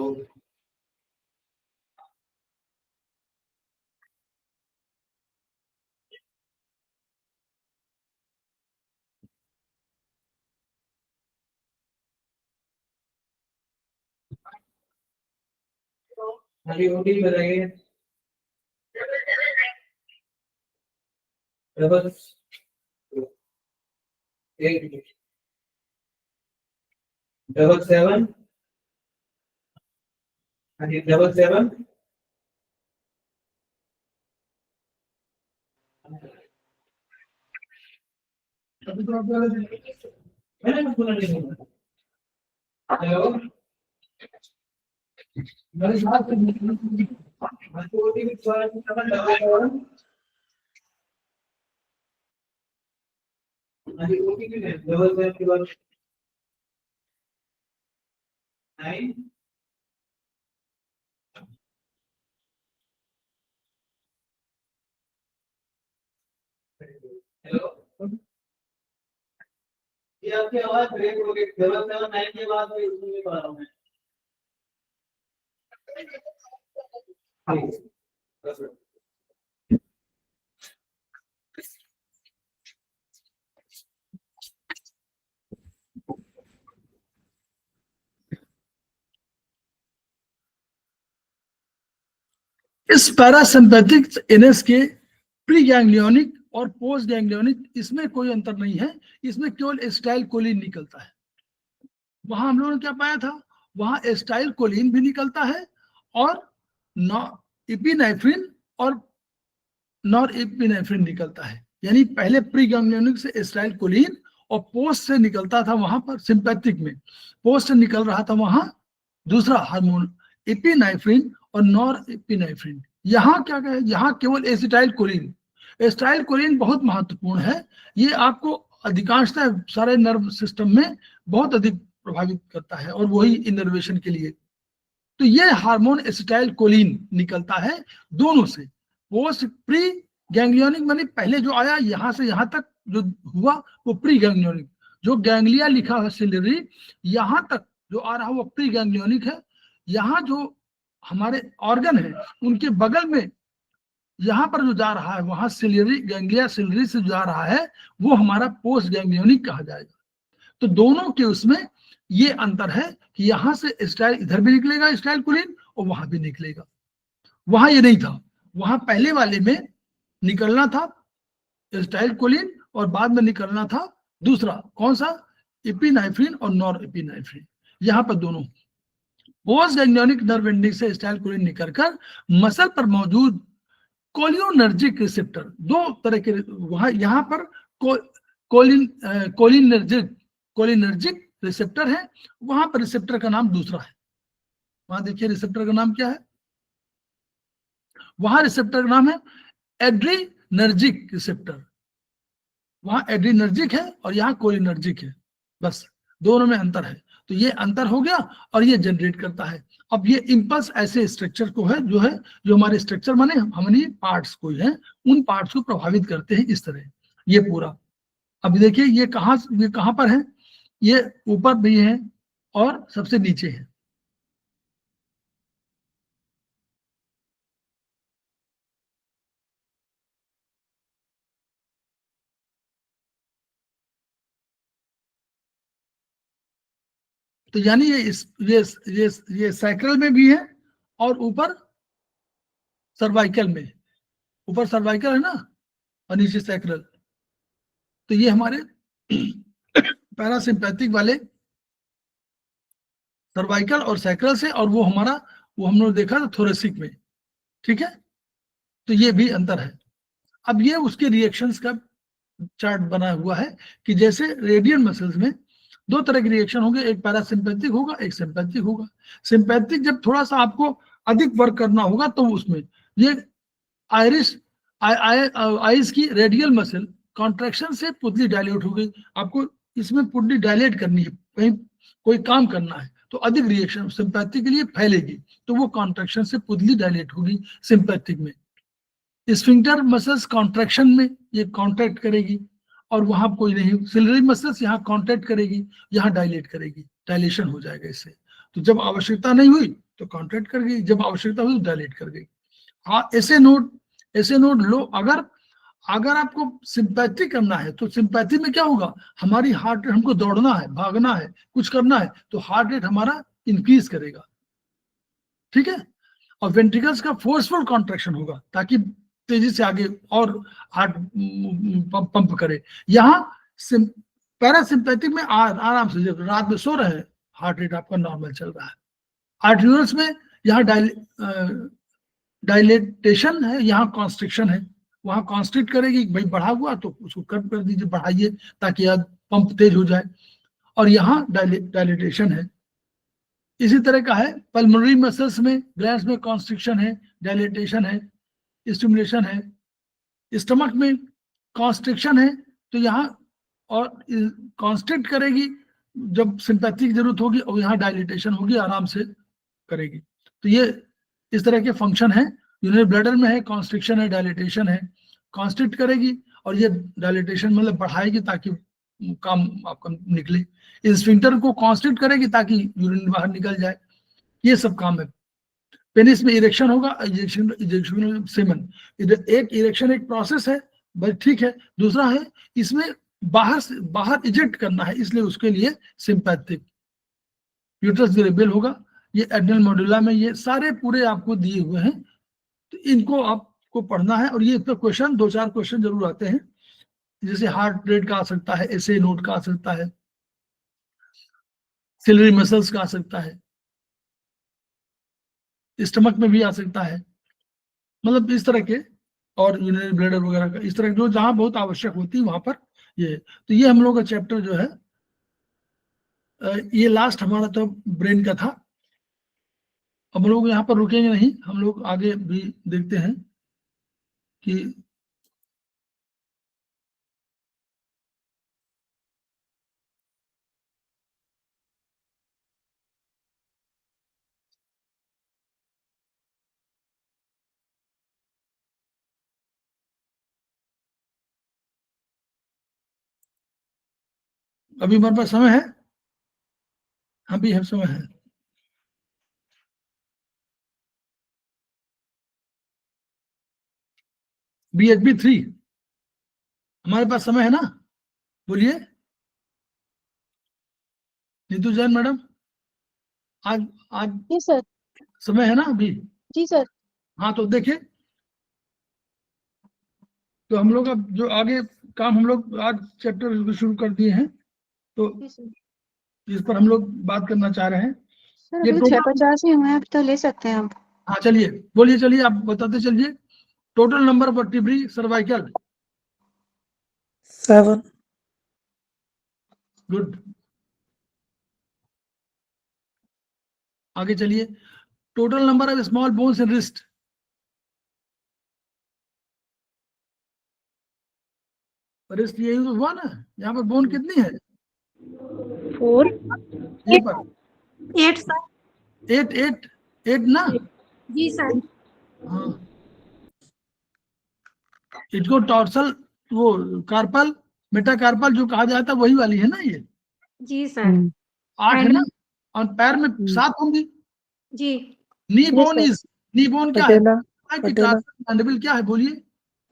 हाँ जी, ओटी बताइए। डबल 7 हाँ जी 7 हेलो डबल 7 के बाद 9 हेलो ये आपकी आवाज ब्रेक हो गई। डबल 7 9 के बाद मैं सुन नहीं पा रहा हूँ। इस पैरासिम्पैथिक एनएस के प्री गैंग्लियोनिक और पोस्ट गैंग्लियोनिक इसमें कोई अंतर नहीं है, इसमें केवल एसिटाइल कोलिन निकलता है। वहां हम लोगों ने क्या पाया था, वहां एसिटाइल कोलिन भी निकलता है और एपिनेफ्रिन और नॉरएपिनेफ्रिन निकलता है। यानी पहले प्री गैंग्लियोनिक से एसिटाइल कोलिन और पोस्ट से निकलता था वहां पर सिंपैथिक में, पोस्ट से निकल रहा था वहां दूसरा हार्मोन एपिनेफ्रिन और नॉरएपिनेफ्रिन। यहाँ क्या कहे, यहाँ केवल एसिटाइल कोलिन। एसिटाइल कोलिन बहुत महत्वपूर्ण है, ये आपको अधिकांशतः सारे नर्व सिस्टम में बहुत अधिक प्रभावित करता है और वही इनर्वेशन के लिए। तो ये हार्मोन एसिटाइल कोलिन निकलता है दोनों से। पोस्ट प्री गैंग्लियोनिक माने पहले जो आया यहां से यहां तक जो हुआ वो प्री गैंग्लियोनिक, जो गैंग्लिया लिखा है सिलियरी यहां तक जो आ रहा है वो प्री गैंग्लियोनिक है। यहाँ जो हमारे ऑर्गन है उनके बगल में यहाँ पर जो जा रहा है वहां सिलियरी गैंग्लिया सिलियरी से जा रहा है वो हमारा पोस्ट गैंग्लियोनिक कहा जाएगा। तो दोनों के उसमें ये अंतर है कि यहाँ से स्टाइल इधर भी निकलेगा स्टाइल कोलिन और वहां भी निकलेगा, वहां ये नहीं था। वहां पहले वाले में निकलना था स्टाइल कोलिन और बाद में निकलना था दूसरा कौन सा एपिनेफ्रिन और नॉरएपिनेफ्रिन। यहाँ पर दोनों पोस्ट गैंग्लियोनिक नर्व एंडिंग से स्टाइल कोलिन निकलकर मसल पर मौजूद कोलिनर्जिक रिसेप्टर, दो तरह के वहां यहाँ पर कोलिनर्जिक रिसेप्टर है, वहां पर रिसेप्टर का नाम दूसरा है। वहां देखिए रिसेप्टर का नाम क्या है, वहां रिसेप्टर का नाम है एड्रीनर्जिक रिसेप्टर। वहां एड्रीनर्जिक है और यहाँ कोलिनर्जिक है, बस दोनों में अंतर है। तो ये अंतर हो गया और ये जनरेट करता है। अब ये इम्पल्स ऐसे स्ट्रक्चर को है जो हमारे स्ट्रक्चर माने हमारे पार्ट्स को है उन पार्ट्स को प्रभावित करते हैं इस तरह ये पूरा। अब देखिए ये कहाँ पर है, ये ऊपर भी है और सबसे नीचे है। तो यानी ये सैक्रल में भी है और ऊपर सर्वाइकल में, ऊपर सर्वाइकल है ना और नीचे सैक्रल। तो ये हमारे पैरासिम्पैथिक वाले सर्वाइकल और सैक्रल से, और वो हम लोग देखा था थोरेसिक में, ठीक है। तो ये भी अंतर है। अब ये उसके रिएक्शंस का चार्ट बना हुआ है कि जैसे रेडियल मसल्स में दो तरह के रिएक्शन होंगे, एक पैरासिम्पैथिक होगा, एक सिंपैथिक होगा। सिंपैथिक जब थोड़ा सा आपको अधिक वर्क करना होगा तो उसमें ये आइस की रेडियल मसल कॉन्ट्रैक्शन से पुतली डायलेट हो गई, आपको इसमें पुतली डायलेट करनी है, कहीं कोई काम करना है तो अधिक रिएक्शन सिंपैथिक के लिए फैलेगी, तो वो कॉन्ट्रैक्शन से पुतली डायलेट होगी सिंपैथिक में। स्फिंक्टर मसल्स कॉन्ट्रैक्शन में ये कॉन्ट्रैक्ट करेगी और वहां कोई नहीं, सिलरी मसल्स यहाँ कॉन्ट्रैक्ट करेगी, यहाँ डायलेट करेगी, डायलेशन हो जाएगा इससे। तो जब आवश्यकता नहीं हुई तो कॉन्ट्रैक्ट कर गई, जब आवश्यकता हुई तो डायलेट कर गई। हाँ, ऐसे नोट लो। अगर आपको सिंपैथी करना है तो सिंपैथी में क्या होगा, हमारी हार्ट रेट, हमको दौड़ना है, भागना है, कुछ करना है तो हार्ट रेट हमारा इंक्रीज करेगा, ठीक है। और वेंट्रिकल्स का फोर्सफुल कॉन्ट्रैक्शन होगा ताकि तेजी से आगे और हार्ट पंप करे। यहाँ पैरासिम्पैथिक में आराम से, जब रात में सो रहे हैं हार्ट रेट आपका नॉर्मल चल रहा है। आर्ट्रियोल्स में यहाँ डायलेटेशन है, यहाँ कॉन्स्ट्रिक्शन है, वहां कॉन्स्ट्रिक्ट करेगी, भाई बढ़ा हुआ तो उसको कट कर दीजिए, बढ़ाइए ताकि पंप तेज हो जाए, और यहाँ डायलेटेशन है। इसी तरह का है पल्मोनरी मसल्स में, ग्लैंड्स में कॉन्स्ट्रिक्शन है, डायलेटेशन है, स्टिमुलेशन है। स्टमक में कॉन्स्ट्रिक्शन है, तो यहाँ और कॉन्स्ट्रिक्ट करेगी जब सिंपैथी की जरूरत होगी, और यहाँ डायलेटेशन होगी, आराम से करेगी। तो ये इस तरह के फंक्शन है। यूरिनरी ब्लैडर में है कॉन्स्ट्रिक्शन है, डायलेटेशन है, कॉन्स्ट्रिक्ट करेगी और ये डायलेटेशन मतलब बढ़ाएगी ताकि काम आपका निकले। स्फिंक्टर को कॉन्स्ट्रिक्ट करेगी ताकि यूरिन बाहर निकल जाए, ये सब काम है। पेनिस में इरेक्शन होगा, इजेक्शन सेमन, एक इरेक्शन एक प्रोसेस है, बस ठीक है। दूसरा है इसमें बाहर इजेक्ट करना है, इसलिए उसके लिए सिंपैथिक। यूट्रस वेरिएबल होगा, ये एड्रेनल मॉड्यूला में ये सारे पूरे आपको दिए हुए हैं, तो इनको आपको पढ़ना है। और ये इस पर क्वेश्चन 2-4 क्वेश्चन जरूर आते हैं, जैसे हार्ट रेट का आ सकता है, एसए नोट का आ सकता है, सिलरी मसल्स का आ सकता है, स्टमक में भी आ सकता है, मतलब इस तरह के, और यूरिनरी ब्लैडर वगैरह का, इस तरह जो जहां बहुत आवश्यक होती है वहां पर ये। तो ये हम लोग का चैप्टर जो है ये लास्ट हमारा तो ब्रेन का था। अब हम लोग यहाँ पर रुकेंगे नहीं, हम लोग आगे भी देखते हैं कि अभी हमारे पास समय है, अभी हम समय है। BHB 3 हमारे पास समय है ना, बोलिए नीतू जैन मैडम, आज जी सर। समय है ना अभी? जी सर। हाँ, तो देखिए, तो हम लोग अब जो आगे काम हम लोग आज चैप्टर शुरू कर दिए हैं, तो इस पर हम लोग बात करना चाह रहे हैं। सर ये अभी 650 ही हुए हैं, अब तो ले सकते हैं आप। हाँ चलिए, बोलिए, चलिए आप बताते चलिए। Total number of vertebrae cervical 7. Good, आगे चलिए। Total number of small bones in wrist, wrist यही तो हुआ ना, यहाँ पर बोन कितनी है? 4 ये पर 8 सर। 8 ना? जी सर। हाँ, इसको टॉर्सल, वो कार्पल, मेटाकार्पल जो कहा जाता है वही वाली है ना ये? जी सर। 8 है ना, और पैर में 7 होंगी। जी। Knee bone is, knee bone क्या है? पटेला। मैंडिबल क्या है, बोलिए?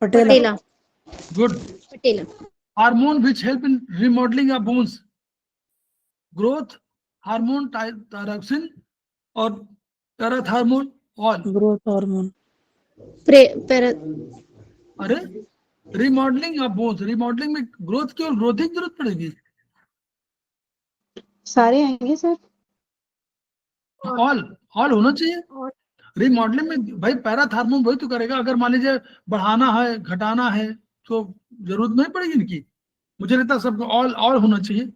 Patella. Good. Patella. Hormone which help in remodelling of bones, growth hormone thyroxine और पैराथार्मोन ऑल। ग्रोथ हार्मोन, अरे रिमॉडलिंग ऑफ बोन्स, रिमॉडलिंग में ग्रोथ की और ग्रोथ की जरूरत पड़ेगी। सारे आएंगे सर। ऑल ऑल होना चाहिए। और रिमॉडलिंग में भाई पैराथार्मोन वही तो करेगा। अगर मान लीजिए बढ़ाना है घटाना है तो जरूरत नहीं पड़ेगी इनकी। मुझे लगता है सबको ऑल ऑल होना चाहिए।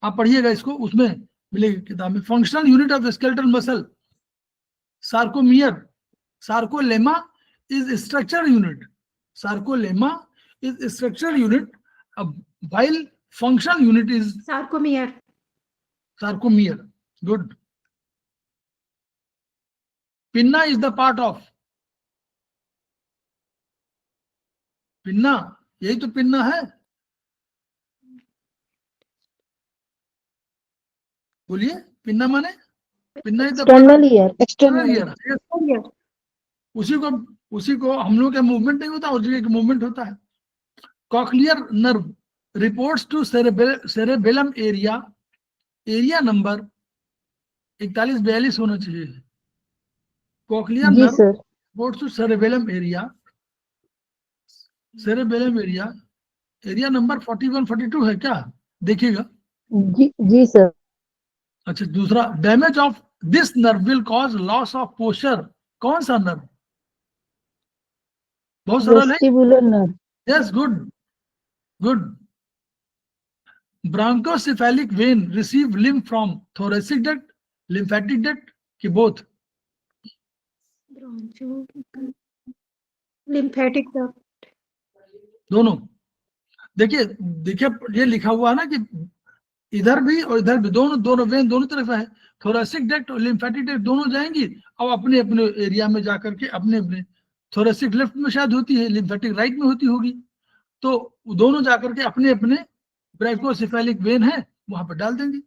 आप पढ़िएगा इसको, उसमें मिलेगी किताब में। Functional unit of skeletal muscle sarcomere, sarcolemma is structure unit, sarcolemma is structure unit, while functional unit is sarcomere. sarcomere. Good. Pinna is the part of, pinna, यही तो पिन्ना है। बोलिए पिन्ना माने, pinna is the external ear, external ear. उसी को हम लोग का मूवमेंट नहीं होता, उसी का मूवमेंट होता है। Cochlear nerve reports to cerebellum area, area number 41-42 होना चाहिए। कॉक्लियर जी nerve sir. Reports to cerebellum area, cerebellum area, area number 41-42 है क्या, देखिएगा। जी सर। अच्छा, दूसरा damage of this nerve will cause loss of posture. कौन सा नर्व? बहुत सरल है। Vestibular nerve. Yes, good good. Brachiocephalic vein receive lymph from thoracic duct, lymphatic duct की बोथ? लिम्फेटिक डक्ट, दोनों। देखिए देखिए ये लिखा हुआ है ना कि इधर भी और इधर भी, दोनों वेन दोनों तरफ है। थोरेसिक डक्ट और लिम्फेटिक डक्ट दोनों जाएंगी अब अपने अपने एरिया में जाकर के अपने अपने, थोरेसिक लेफ्ट में शायद होती है, लिम्फेटिक राइट में होती होगी, तो दोनों जाकर के अपने अपने ब्रैंकोसेफेलिक वेन है वहां पर डाल देंगे।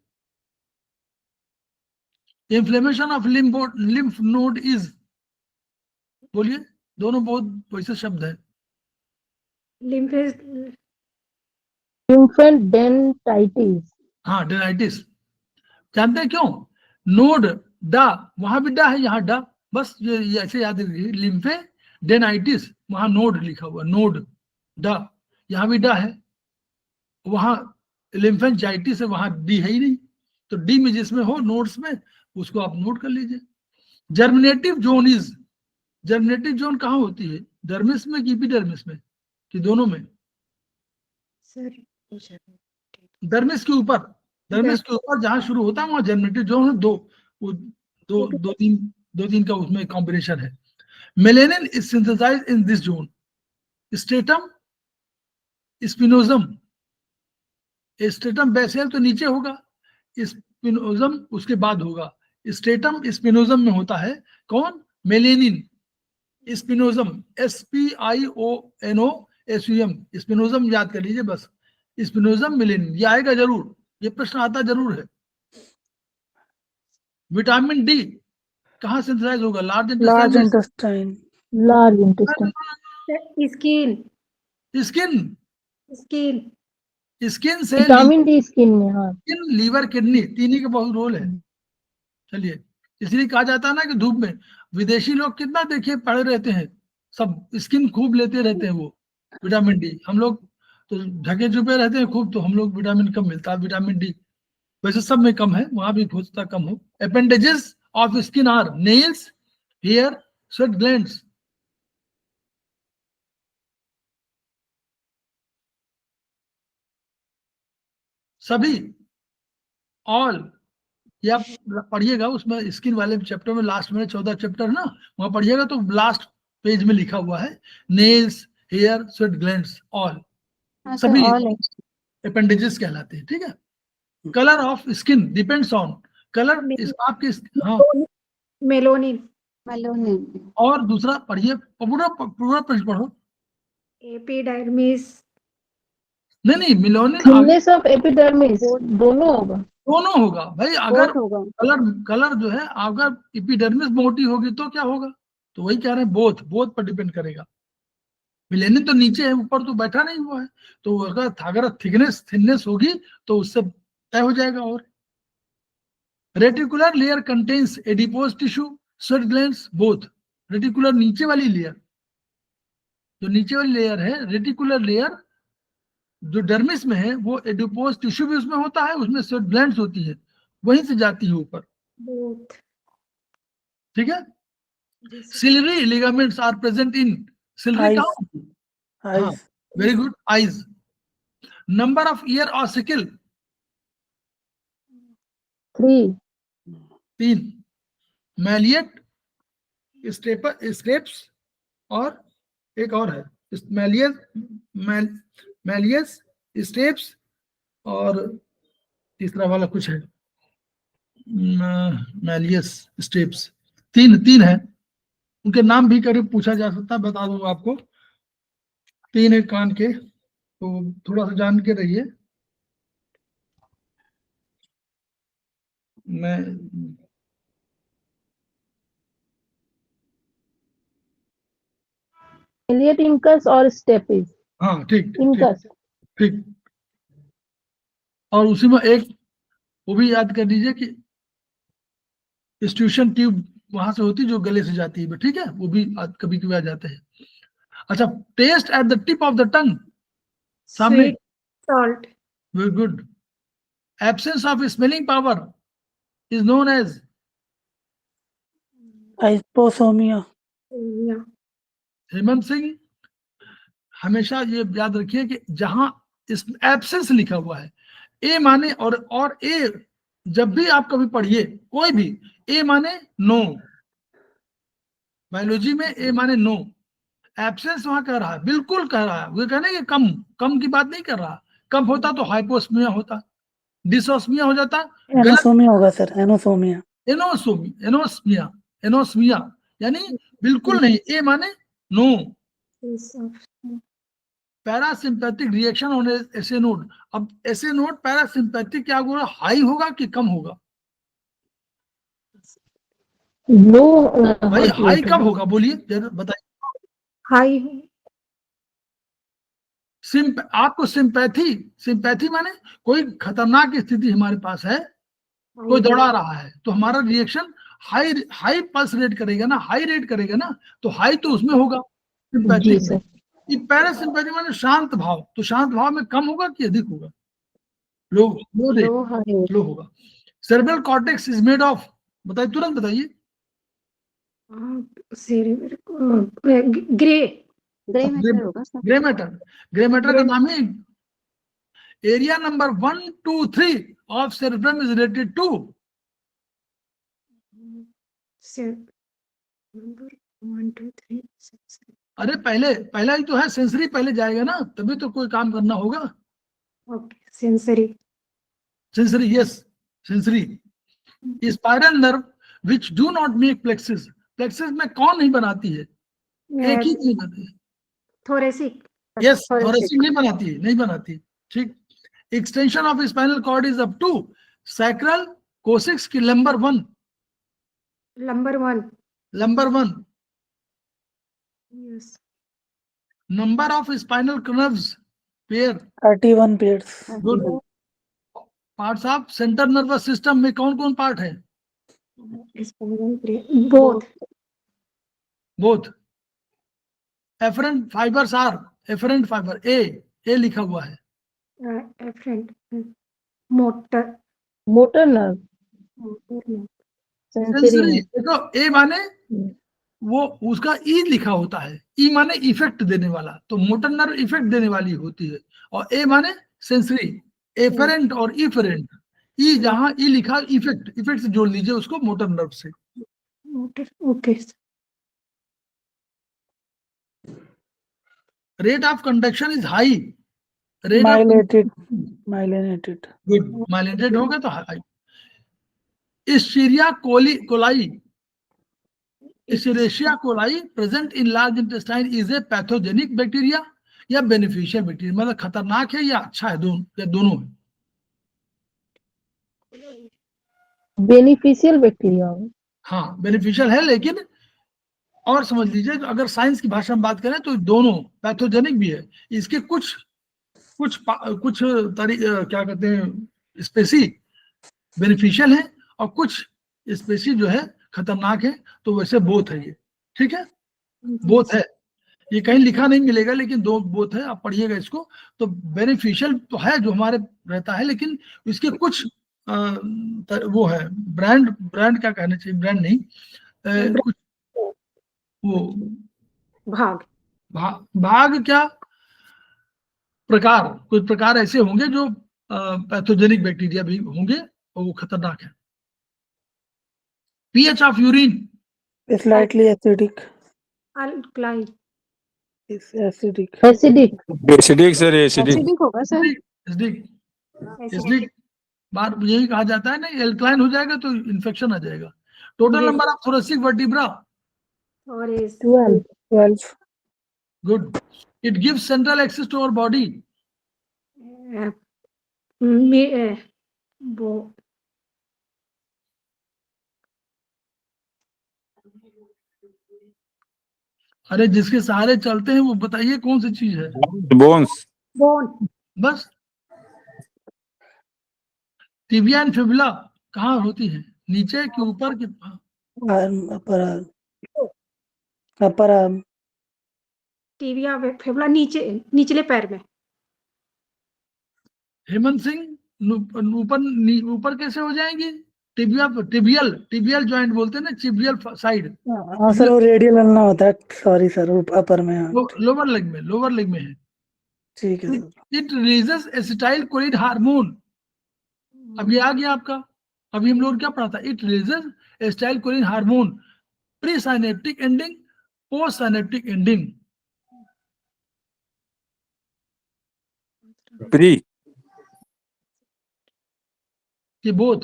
Inflammation of lymph node is, बोलिए, दोनों बहुत वैसे शब्द है। लिम्फेडेंटाइटिस। हाँ, डेनाइटिस। जानते हैं क्यों? नोड डा, वहां भी डा है, यहाँ डा, बस ये ऐसे याद रखिए। लिम्फे डेनाइटिस, वहां नोड लिखा हुआ, नोड डा, यहाँ भी डा है। वहां लिम्फेंजाइटिस है, वहां डी है ही नहीं, तो डी में जिसमें हो नोड्स में उसको आप नोट कर लीजिए। Germinative zone is, germinative zone कहाँ होती है? डर्मिस में कि एपिडर्मिस में कि दोनों में? सर डर्मिस के ऊपर, डर्मिस के ऊपर जहां शुरू होता है वहां जर्मिनेटिव जोन है। दो तीन का उसमें कॉम्बिनेशन है। Melanin is synthesized in this zone. Stratum spinosum, stratum basale तो नीचे होगा, स्पिनोजम उसके बाद होगा। स्ट्रेटम स्पिनोजम में होता है कौन? मेलेनिन। स्पिनोजम SPIONOSUM, स्पिनोजम याद कर लीजिए बस। स्पिनोजम मेलेनिन, ये आएगा जरूर, ये प्रश्न आता जरूर है। विटामिन डी कहाँ सिंथेसाइज होगा? Large intestine, large intestine. Skin, skin, skin, skin से विटामिन डी स्किन में, हाँ। स्किन, लीवर, किडनी, तीन का बहुत रोल है। चलिए, इसलिए कहा जाता है ना कि धूप में विदेशी लोग कितना देखिए पड़े रहते हैं, सब स्किन खूब लेते रहते हैं वो विटामिन डी। हम लोग तो ढके छुपे रहते हैं खूब, तो हम लोग विटामिन कम मिलता है। विटामिन डी वैसे सब में कम है, वहां भी हो सकता कम हो। Appendages of skin are nails, hair, sweat glands. सभी, ऑल, ये आप पढ़िएगा उसमें स्किन वाले चैप्टर में, लास्ट में 14 चैप्टर ना, वहां पढ़िएगा तो लास्ट पेज में लिखा हुआ है nails, hair, sweat glands, all, सभी अपेंडेजेस कहलाते हैं। ठीक है। Colour of skin depends on, colour इस आपके, हाँ, मेलोनिन, और दूसरा पढ़िए, पूरा पूरा पेज पढ़ो। एपिडर्मिस, नहीं, मेलानिन थिकनेस ऑफ एपिडर्मिस, दोनों होगा, दोनों होगा भाई। अगर कलर जो है, अगर एपिडर्मिस मोटी होगी तो क्या होगा? तो वही कह रहे हैं, बोथ पर डिपेंड करेगा। मेलानिन तो नीचे है, ऊपर तो बैठा नहीं हुआ है, तो अगर थिकनेस होगी तो उससे तय हो जाएगा। और reticular layer contains adipose tissue, sweat glands both. Reticular नीचे वाली लेयर, जो नीचे वाली लेयर है रेटिकुलर लेयर, जो डर्मिस में है, वो एडिपोज टिश्यू भी उसमें होता है, उसमें स्वेट ग्लैंड्स होती है, वहीं से जाती है ऊपर। both. ठीक है। Yes, sir. Ciliary ligaments are present in ciliary Eyes. कहाँ? हाँ, Eyes. Very good, eyes. Number of ear और सिकल 3. 3। मैलियट स्टेप्स और एक और है मैलियस स्टेप्स और तीसरा वाला कुछ है मैलियस स्टेप्स। तीन है, उनके नाम भी करीब पूछा जा सकता है, बता दूंगा आपको। 3 है कान के, तो थोड़ा सा जान के रहिए। मैं Elliot incus और stapes. हाँ ठीक Incus. ठीक। और उसी में एक वो भी याद कर लीजिए कि स्ट्यूशन ट्यूब वहां से होती है जो गले से जाती है, ठीक है, वो भी कभी कभी आ जाते हैं। अच्छा, taste at the tip of the tongue, सामने, Sweet, salt. Very good. Absence of smelling power is known as, Hyposomia. Yeah. Hemant Singh, हमेशा ये याद रखिए कि जहां इस एब्सेंस लिखा हुआ है, ए माने और ए, जब भी आप कभी पढ़िए कोई भी, ए माने नो, बायोलॉजी में ए माने नो। एब्सेंस वहां कह रहा है, बिल्कुल कह रहा है, वो कहने कि कम की बात नहीं कर रहा। कम होता तो हाइपोस्मिया होता, डिसोस्मिया हो जाता, गलत, Anosomia होगा सर, anosomia. एनोस्मिया यानी बिल्कुल नहीं, ए माने no. Yes, of- parasympathetic reaction on SA node. अब एसे नोड पैरासिम्पैथिक क्या होगा, हाई होगा कि कम होगा? Low. भाई heart हाई rate कब होगा. होगा, बोलिए जरा बताइए। high. आपको सिंपैथी माने कोई खतरनाक स्थिति हमारे पास है, कोई दौड़ा रहा है, तो हमारा रिएक्शन हाई पल्स रेट करेगा ना, हाई रेट करेगा ना, तो हाई तो उसमें होगा जी सिंपैथिक सर. में। पैरासिम्पैथिक माने शांत भाव, तो शांत भाव में कम होगा कि अधिक होगा? लो Low heart rate. लो होगा। Cerebral cortex is made of, बताइए, तुरंत बताइए। Cerebral. Gray. Gray matter होगा सर. ग्रे मैटर का नाम है। Area number 1, 2, 3 of cerebrum is related to, Number 1, 2, 3, 6. अरे पहला ही तो है, सेंसरी पहले जाएगा ना, तभी तो कोई काम करना होगा। Okay. Sensory. Sensory, yes, sensory. Spiral nerve which do not make plexus, plexus में कौन नहीं बनाती है? एक ही चीज बनाती है, Thoracic. यस, थोरेसिक नहीं बनाती, ठीक। Extension of spinal cord is up to sacral coccyx की number 1, Number 1. Number 1। Yes. Number of spinal nerves pair, 31 pairs. Good. Parts of central nervous system में कौन कौन पार्ट है? Both. Both. Afferent fibers are, afferent fiber A लिखा हुआ है। Afferent. Motor. Motor nerve. Motor nerve. Sensory sensory, nerve. देखो ए माने वो उसका ई लिखा होता है, ई माने इफेक्ट देने वाला, तो मोटर नर्व इफेक्ट देने वाली होती है, और ए माने सेंसरी, एफरेंट और इफरेंट। ई जहां ई लिखा, इफेक्ट से जोड़ लीजिए उसको मोटर नर्व से। Motor. Okay. Rate of conduction is high, Myelinated. गुड, माइलेटेड होगा तो high. Escherichia coli, Escherichia coli present in large intestine is a pathogenic bacteria या बेनिफिशियल बैक्टीरिया, मतलब खतरनाक है या अच्छा है, दोनों है? Beneficial bacteria होगा. हाँ, बेनिफिशियल है, लेकिन और समझ लीजिए, अगर साइंस की भाषा में बात करें तो दोनों पैथोजेनिक भी है। इसके कुछ क्या कहते हैं, स्पेसी बेनिफिशियल है, और कुछ स्पेसीज जो है खतरनाक है, तो वैसे बोथ है ये, ठीक है, बोथ है। ये कहीं लिखा नहीं मिलेगा, लेकिन दो बोथ है, आप पढ़िएगा इसको। तो बेनिफिशियल तो है जो हमारे रहता है, लेकिन इसके कुछ वो है ब्रांड क्या कहना चाहिए, ब्रांड नहीं, कुछ वो भाग भाग क्या प्रकार, कुछ प्रकार ऐसे होंगे जो पैथोजेनिक बैक्टीरिया भी होंगे और वो खतरनाक है। PH of urine Slightly acidic. Alkaline Is acidic. Acidic acidic sir, acidic. Acidic होगा सर। एसिडिक बार यही कहा जाता है ना, एल्कलाइन हो जाएगा तो इन्फेक्शन आ जाएगा। Total Yes. Number of thoracic vertebra, और इस 12. Good. It gives central access to our body, वो अरे जिसके सहारे चलते हैं वो बताइए कौन सी चीज है, बोन्स। बोन बस। टिबिया एंड फिबुला कहाँ होती है, नीचे कि ऊपर कि Upper arm. Upper arm. Tibia फेफड़ा निचले पैर में। हेमंत सिंह ऊपर कैसे हो जाएंगी, टिबियल जॉइंट बोलते हैं ना, टिबियल साइड, हाँ सर, वो रेडियल अलना होता है, सॉरी सर, अपर में। हाँ लोअर लेग में है। ठीक है sir. It releases acetyl choline hormone, अब ये आ गया आपका, अभी हम लोग क्या पढ़ा था, it releases acetyl choline hormone, pre synaptic ending, post synaptic ending. Pre ये बोथ।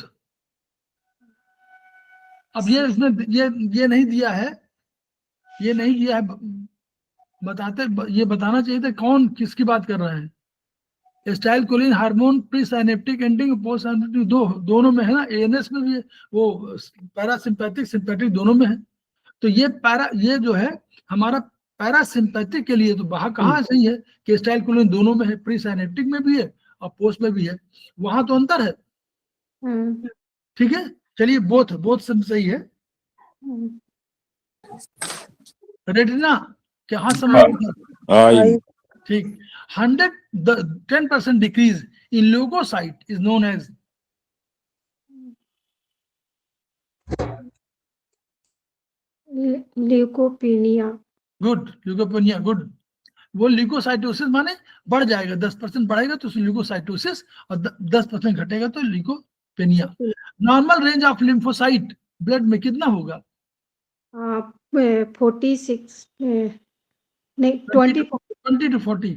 अब ये इसमें ये नहीं दिया है, ये बताना चाहिए था कौन किसकी बात कर रहा है। Acetyl choline hormone pre synaptic ending, post synaptic दोनों में है ना, एएनएस में भी है, वो पैरासिम्पैथिक सिंपैथिक दोनों में है। तो ये जो है हमारा पैरासिम्पैथिक के लिए, तो बाहर कहाँ सही है कि एसिटाइल कोलिन दोनों में है, प्री साइनेप्टिक में भी है और पोस्ट में भी है, वहां तो अंतर है, ठीक है। चलिए बोथ सही है। रेटिना कहाँ संबंधित है, आई। ठीक। 10% decrease in leucocyte is known as leucopenia. Good, leucopenia, good. वो ल्यूकोसाइटोसिस माने बढ़ जाएगा, 10% बढ़ेगा तो ल्यूकोसाइटोसिस, और 10% घटेगा तो leucopenia. Normal range of lymphocyte blood में कितना होगा, 46 नहीं 20 to 40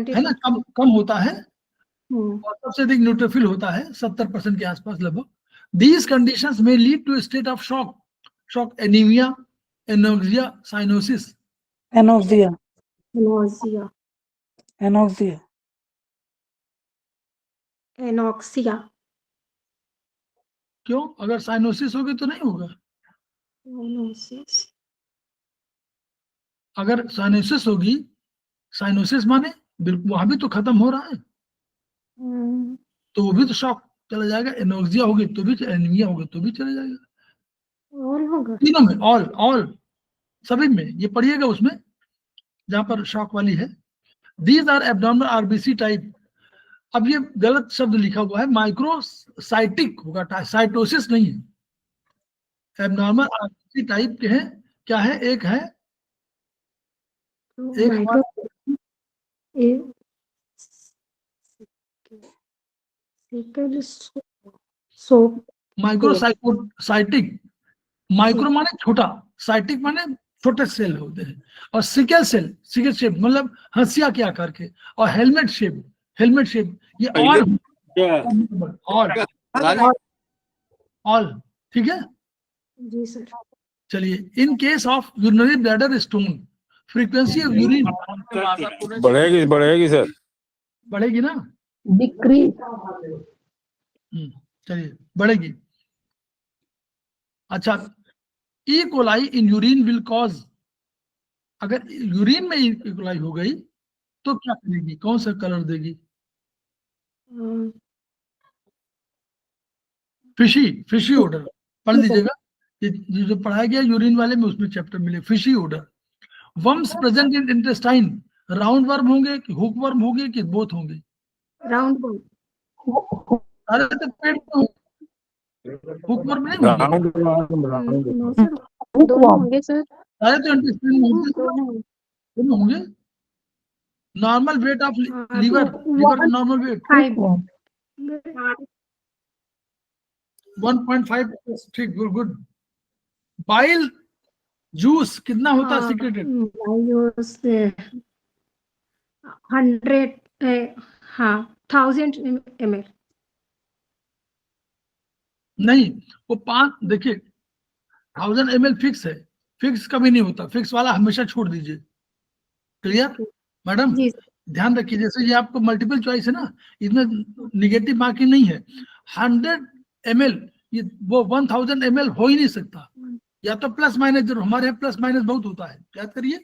है ना, कम होता है। और सबसे अधिक न्यूट्रोफिल होता है 70% के आसपास लगभग। दीज कंडीशंस में lead to state of shock, anaemia, anoxia, cyanosis. Anoxia. Anoxia anoxia. Anoxia. क्यों, अगर साइनोसिस होगी तो नहीं होगा, एनोसिस अगर साइनोसिस होगी, साइनोसिस माने बिल्कुल वहां भी तो खत्म हो रहा है, तो वो भी तो शॉक चला जाएगा। एनोक्सिया होगी तो भी, एनीमिया होगी तो भी चला जाएगा, ऑल होगा, तीनों में, ऑल सभी में। ये पढ़िएगा उसमें जहां पर शॉक वाली है। These are abdominal RBC type. अब ये गलत शब्द लिखा हुआ है, माइक्रोसाइटिक होगा, साइटोसिस नहीं है। एब्नॉर्मल आरबीसी टाइप के हैं, क्या है, एक है माइक्रोसाइटिक। माइक्रो माने छोटा, साइटिक माने छोटे सेल होते हैं, और सिकल शेप मतलब हंसिया के आकार के, और हेलमेट शेप ये ऑल ठीक है जी सर। चलिए, इन case of urinary bladder stone, frequency of urine बढ़ेगी सर, बढ़ेगी ना, डिक्रीज। चलिए बढ़ेगी। अच्छा, E coli in urine will cause, अगर यूरिन में ई कोलाई हो गई तो क्या करेगी, कौन सा कलर देगी, फिशी ओडर पढ़ लीजिएगा, ये जो पढ़ाया गया यूरिन वाले में उसमें चैप्टर मिले, fishy odour. Worms present in intestine, round worm होंगे कि हुक वर्म होंगे कि बोथ होंगे? Round ball. अरे तो पेट में हुक वर्म नहीं होंगे? राउंड नो सर, दोनों होंगे सर। अरे तो इंटेस्टाइन में होंगे, दोनों। दोनों होंगे। नॉर्मल वेट ऑफ हाँ, लीवर, तो लीवर का नॉर्मल वेट 1.5, ठीक, गुड। बाइल जूस कितना होता है सीक्रेटेड? 100, हाँ 1000 ml। नहीं, वो 5, देखिए 1000 ml फिक्स है, फिक्स कभी नहीं होता, फिक्स वाला हमेशा छोड़ दीजिए। Clear madam? जी ध्यान रखिए, जैसे ये आपको मल्टीपल चॉइस है ना, इसमें निगेटिव मार्किंग नहीं है। 100 ml, ये वो 1000 ml हो ही नहीं सकता, या तो प्लस माइनस जरूर, हमारे यहाँ प्लस माइनस बहुत होता है, याद करिए।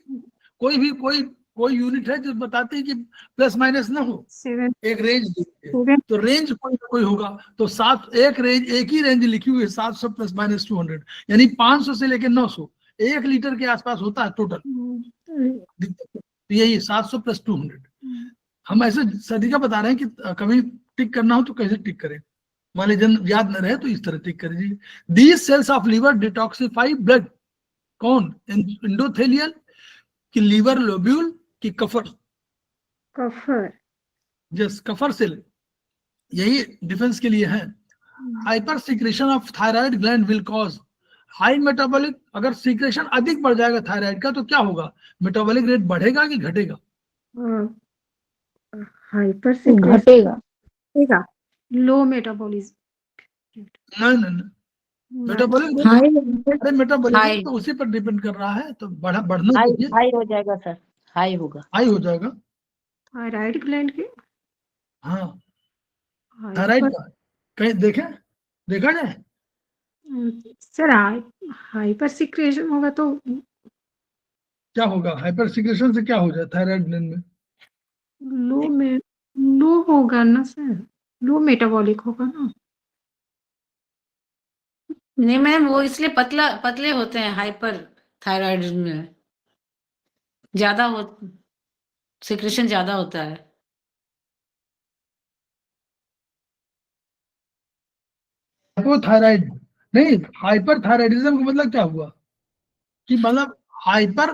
कोई यूनिट है जो बताते हैं कि प्लस माइनस ना हो, 7 एक रेंज, तो रेंज कोई होगा, तो एक ही रेंज लिखी हुई है, 700 प्लस माइनस 200, यानी 500 से लेकर 900, 1 लीटर के आसपास होता है टोटल। तो यही 700 प्लस 200। हम ऐसे सदी का बता रहे हैं कि कभी टिक करना हो तो कैसे टिक करें, मान लीजिए याद न रहे तो इस तरह टिक करिए। These cells of liver detoxify blood, कौन? एंडोथेलियल कि लीवर लोब्यूल कि Kupffer? Kupffer. Yes, Kupffer cell, यही डिफेंस के लिए है। Hyper secretion of thyroid gland will cause high metabolic, अगर सीक्रेशन अधिक बढ़ जाएगा थायराइड का तो क्या होगा? मेटाबॉलिक रेट बढ़ेगा कि घटेगा? हाइपर घटेगा। लो मेटाबॉलिज्म। नहीं, मेटाबॉलिक हाई मेटाबॉलिज्म तो उसी पर डिपेंड कर रहा है, तो बढ़ना चाहिए, हाई हो जाएगा सर, हाई होगा। हाई हो जाएगा। थायराइड ग्लैंड के, हाँ, थायराइड का कहीं देखा जाए सर हाइपर सिक्रेशन होगा तो क्या होगा? हाइपर सिक्रेशन से क्या हो जाए थायराइड ग्लैंड में? लो होगा ना सर, लो मेटाबॉलिक होगा ना। नहीं मैम, वो इसलिए पतले होते हैं हाइपर थायराइड में, ज्यादा हो सिक्रेशन ज्यादा होता है। हाइपोथायराइड नहीं, हाइपर थायराइडिज्म का मतलब क्या हुआ कि मतलब हाइपर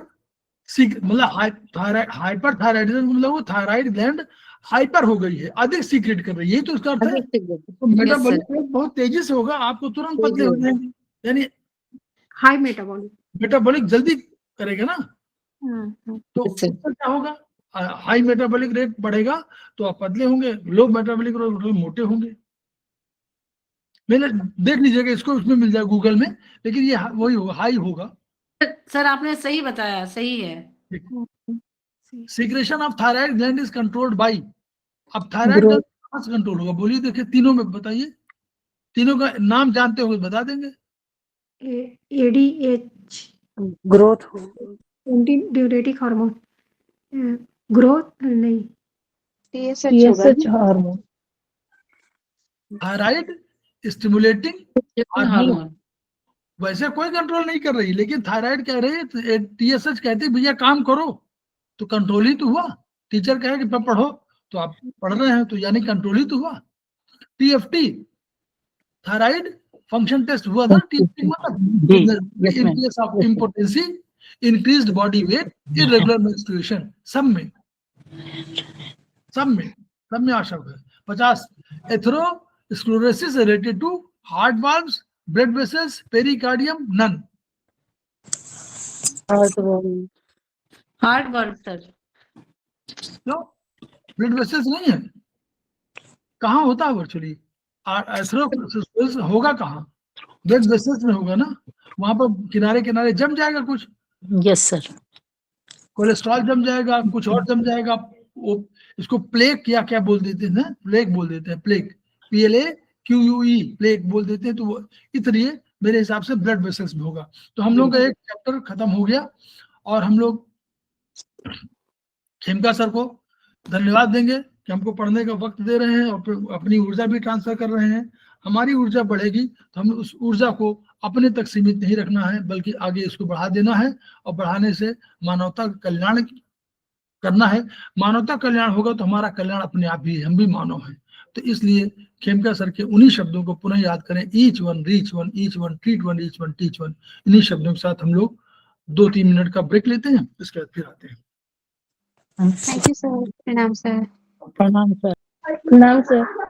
थायराइडिज्म मतलब वो थायराइड ग्लैंड हाइपर हो गई है, अधिक सीक्रेट कर रही है, यही तो इसका अर्थ है। तो मेटाबॉलिक रेट बहुत तेजी से होगा, आपको तुरंत पतले हो जाएंगे, यानी हाई मेटाबॉलिक जल्दी करेगा ना, तो उससे क्या होगा? हाई मेटाबॉलिक रेट बढ़ेगा तो आप पतले होंगे, लो मेटाबॉलिक रेट मोटे होंगे। मैंने देख लीजिएगा इसको, उसमें मिल जाएगा गूगल में, लेकिन ये वही होगा, हाई होगा। सर आपने सही बताया, सही है। Secretion of thyroid gland is controlled by, अब थायराइड कहां से कंट्रोल होगा? बोलिए, देखिए तीनों में बताइए, तीनों का नाम जानते हो बता देंगे। ADH, growth, diuretic hormone, growth नहीं, TSH hormone, thyroid stimulating hormone, hormone वैसे कोई कंट्रोल नहीं कर रही, लेकिन थायराइड कह रही है, TSH कहती है भैया काम करो, तो कंट्रोल ही तो हुआ। टीचर कहे कि पढ़ो तो आप पढ़ रहे हैं, तो यानी कंट्रोल ही तो हुआ। TFT थायराइड फंक्शन टेस्ट हुआ था, TFT मतलब in case of impotency, increased body weight, irregular menstruation, सब में आवश्यक है। 50 atherosclerosis related to heart valves, blood vessels, pericardium, none. Heart work sir, क्यों? ब्लड वेसल्स नहीं है, कहाँ होता है वर्चुअली? एथेरोस्क्लेरोसिस होगा कहाँ? ब्लड वेसल्स में होगा ना, वहां पर किनारे जम जाएगा कुछ, यस सर, कोलेस्ट्रॉल जम जाएगा, कुछ और जम जाएगा, वो इसको प्लेक क्या बोल देते हैं ना, प्लेक बोल देते हैं, प्लेक, PLAQUE, प्लेक बोल देते हैं। तो वो इसलिए मेरे हिसाब से ब्लड वेसल्स में होगा। तो हम लोग का एक चैप्टर खत्म हो गया, और हम लोग खेमका सर को धन्यवाद देंगे कि हमको पढ़ने का वक्त दे रहे हैं और अपनी ऊर्जा भी ट्रांसफर कर रहे हैं। हमारी ऊर्जा बढ़ेगी तो हमें उस ऊर्जा को अपने तक सीमित नहीं रखना है, बल्कि आगे इसको बढ़ा देना है और बढ़ाने से मानवता का कल्याण करना है। मानवता कल्याण होगा तो हमारा कल्याण अपने आप ही, हम भी मानव हैं। तो इसलिए खेमका सर के उन्हीं शब्दों को पुनः याद करें, each one reach one, each one treat one, each one teach one. इन्हीं शब्दों के साथ हम लोग 2-3 मिनट का ब्रेक लेते हैं, इसके बाद फिर आते हैं। Thank you sir. प्रणाम सर। प्रणाम सर। प्रणाम सर।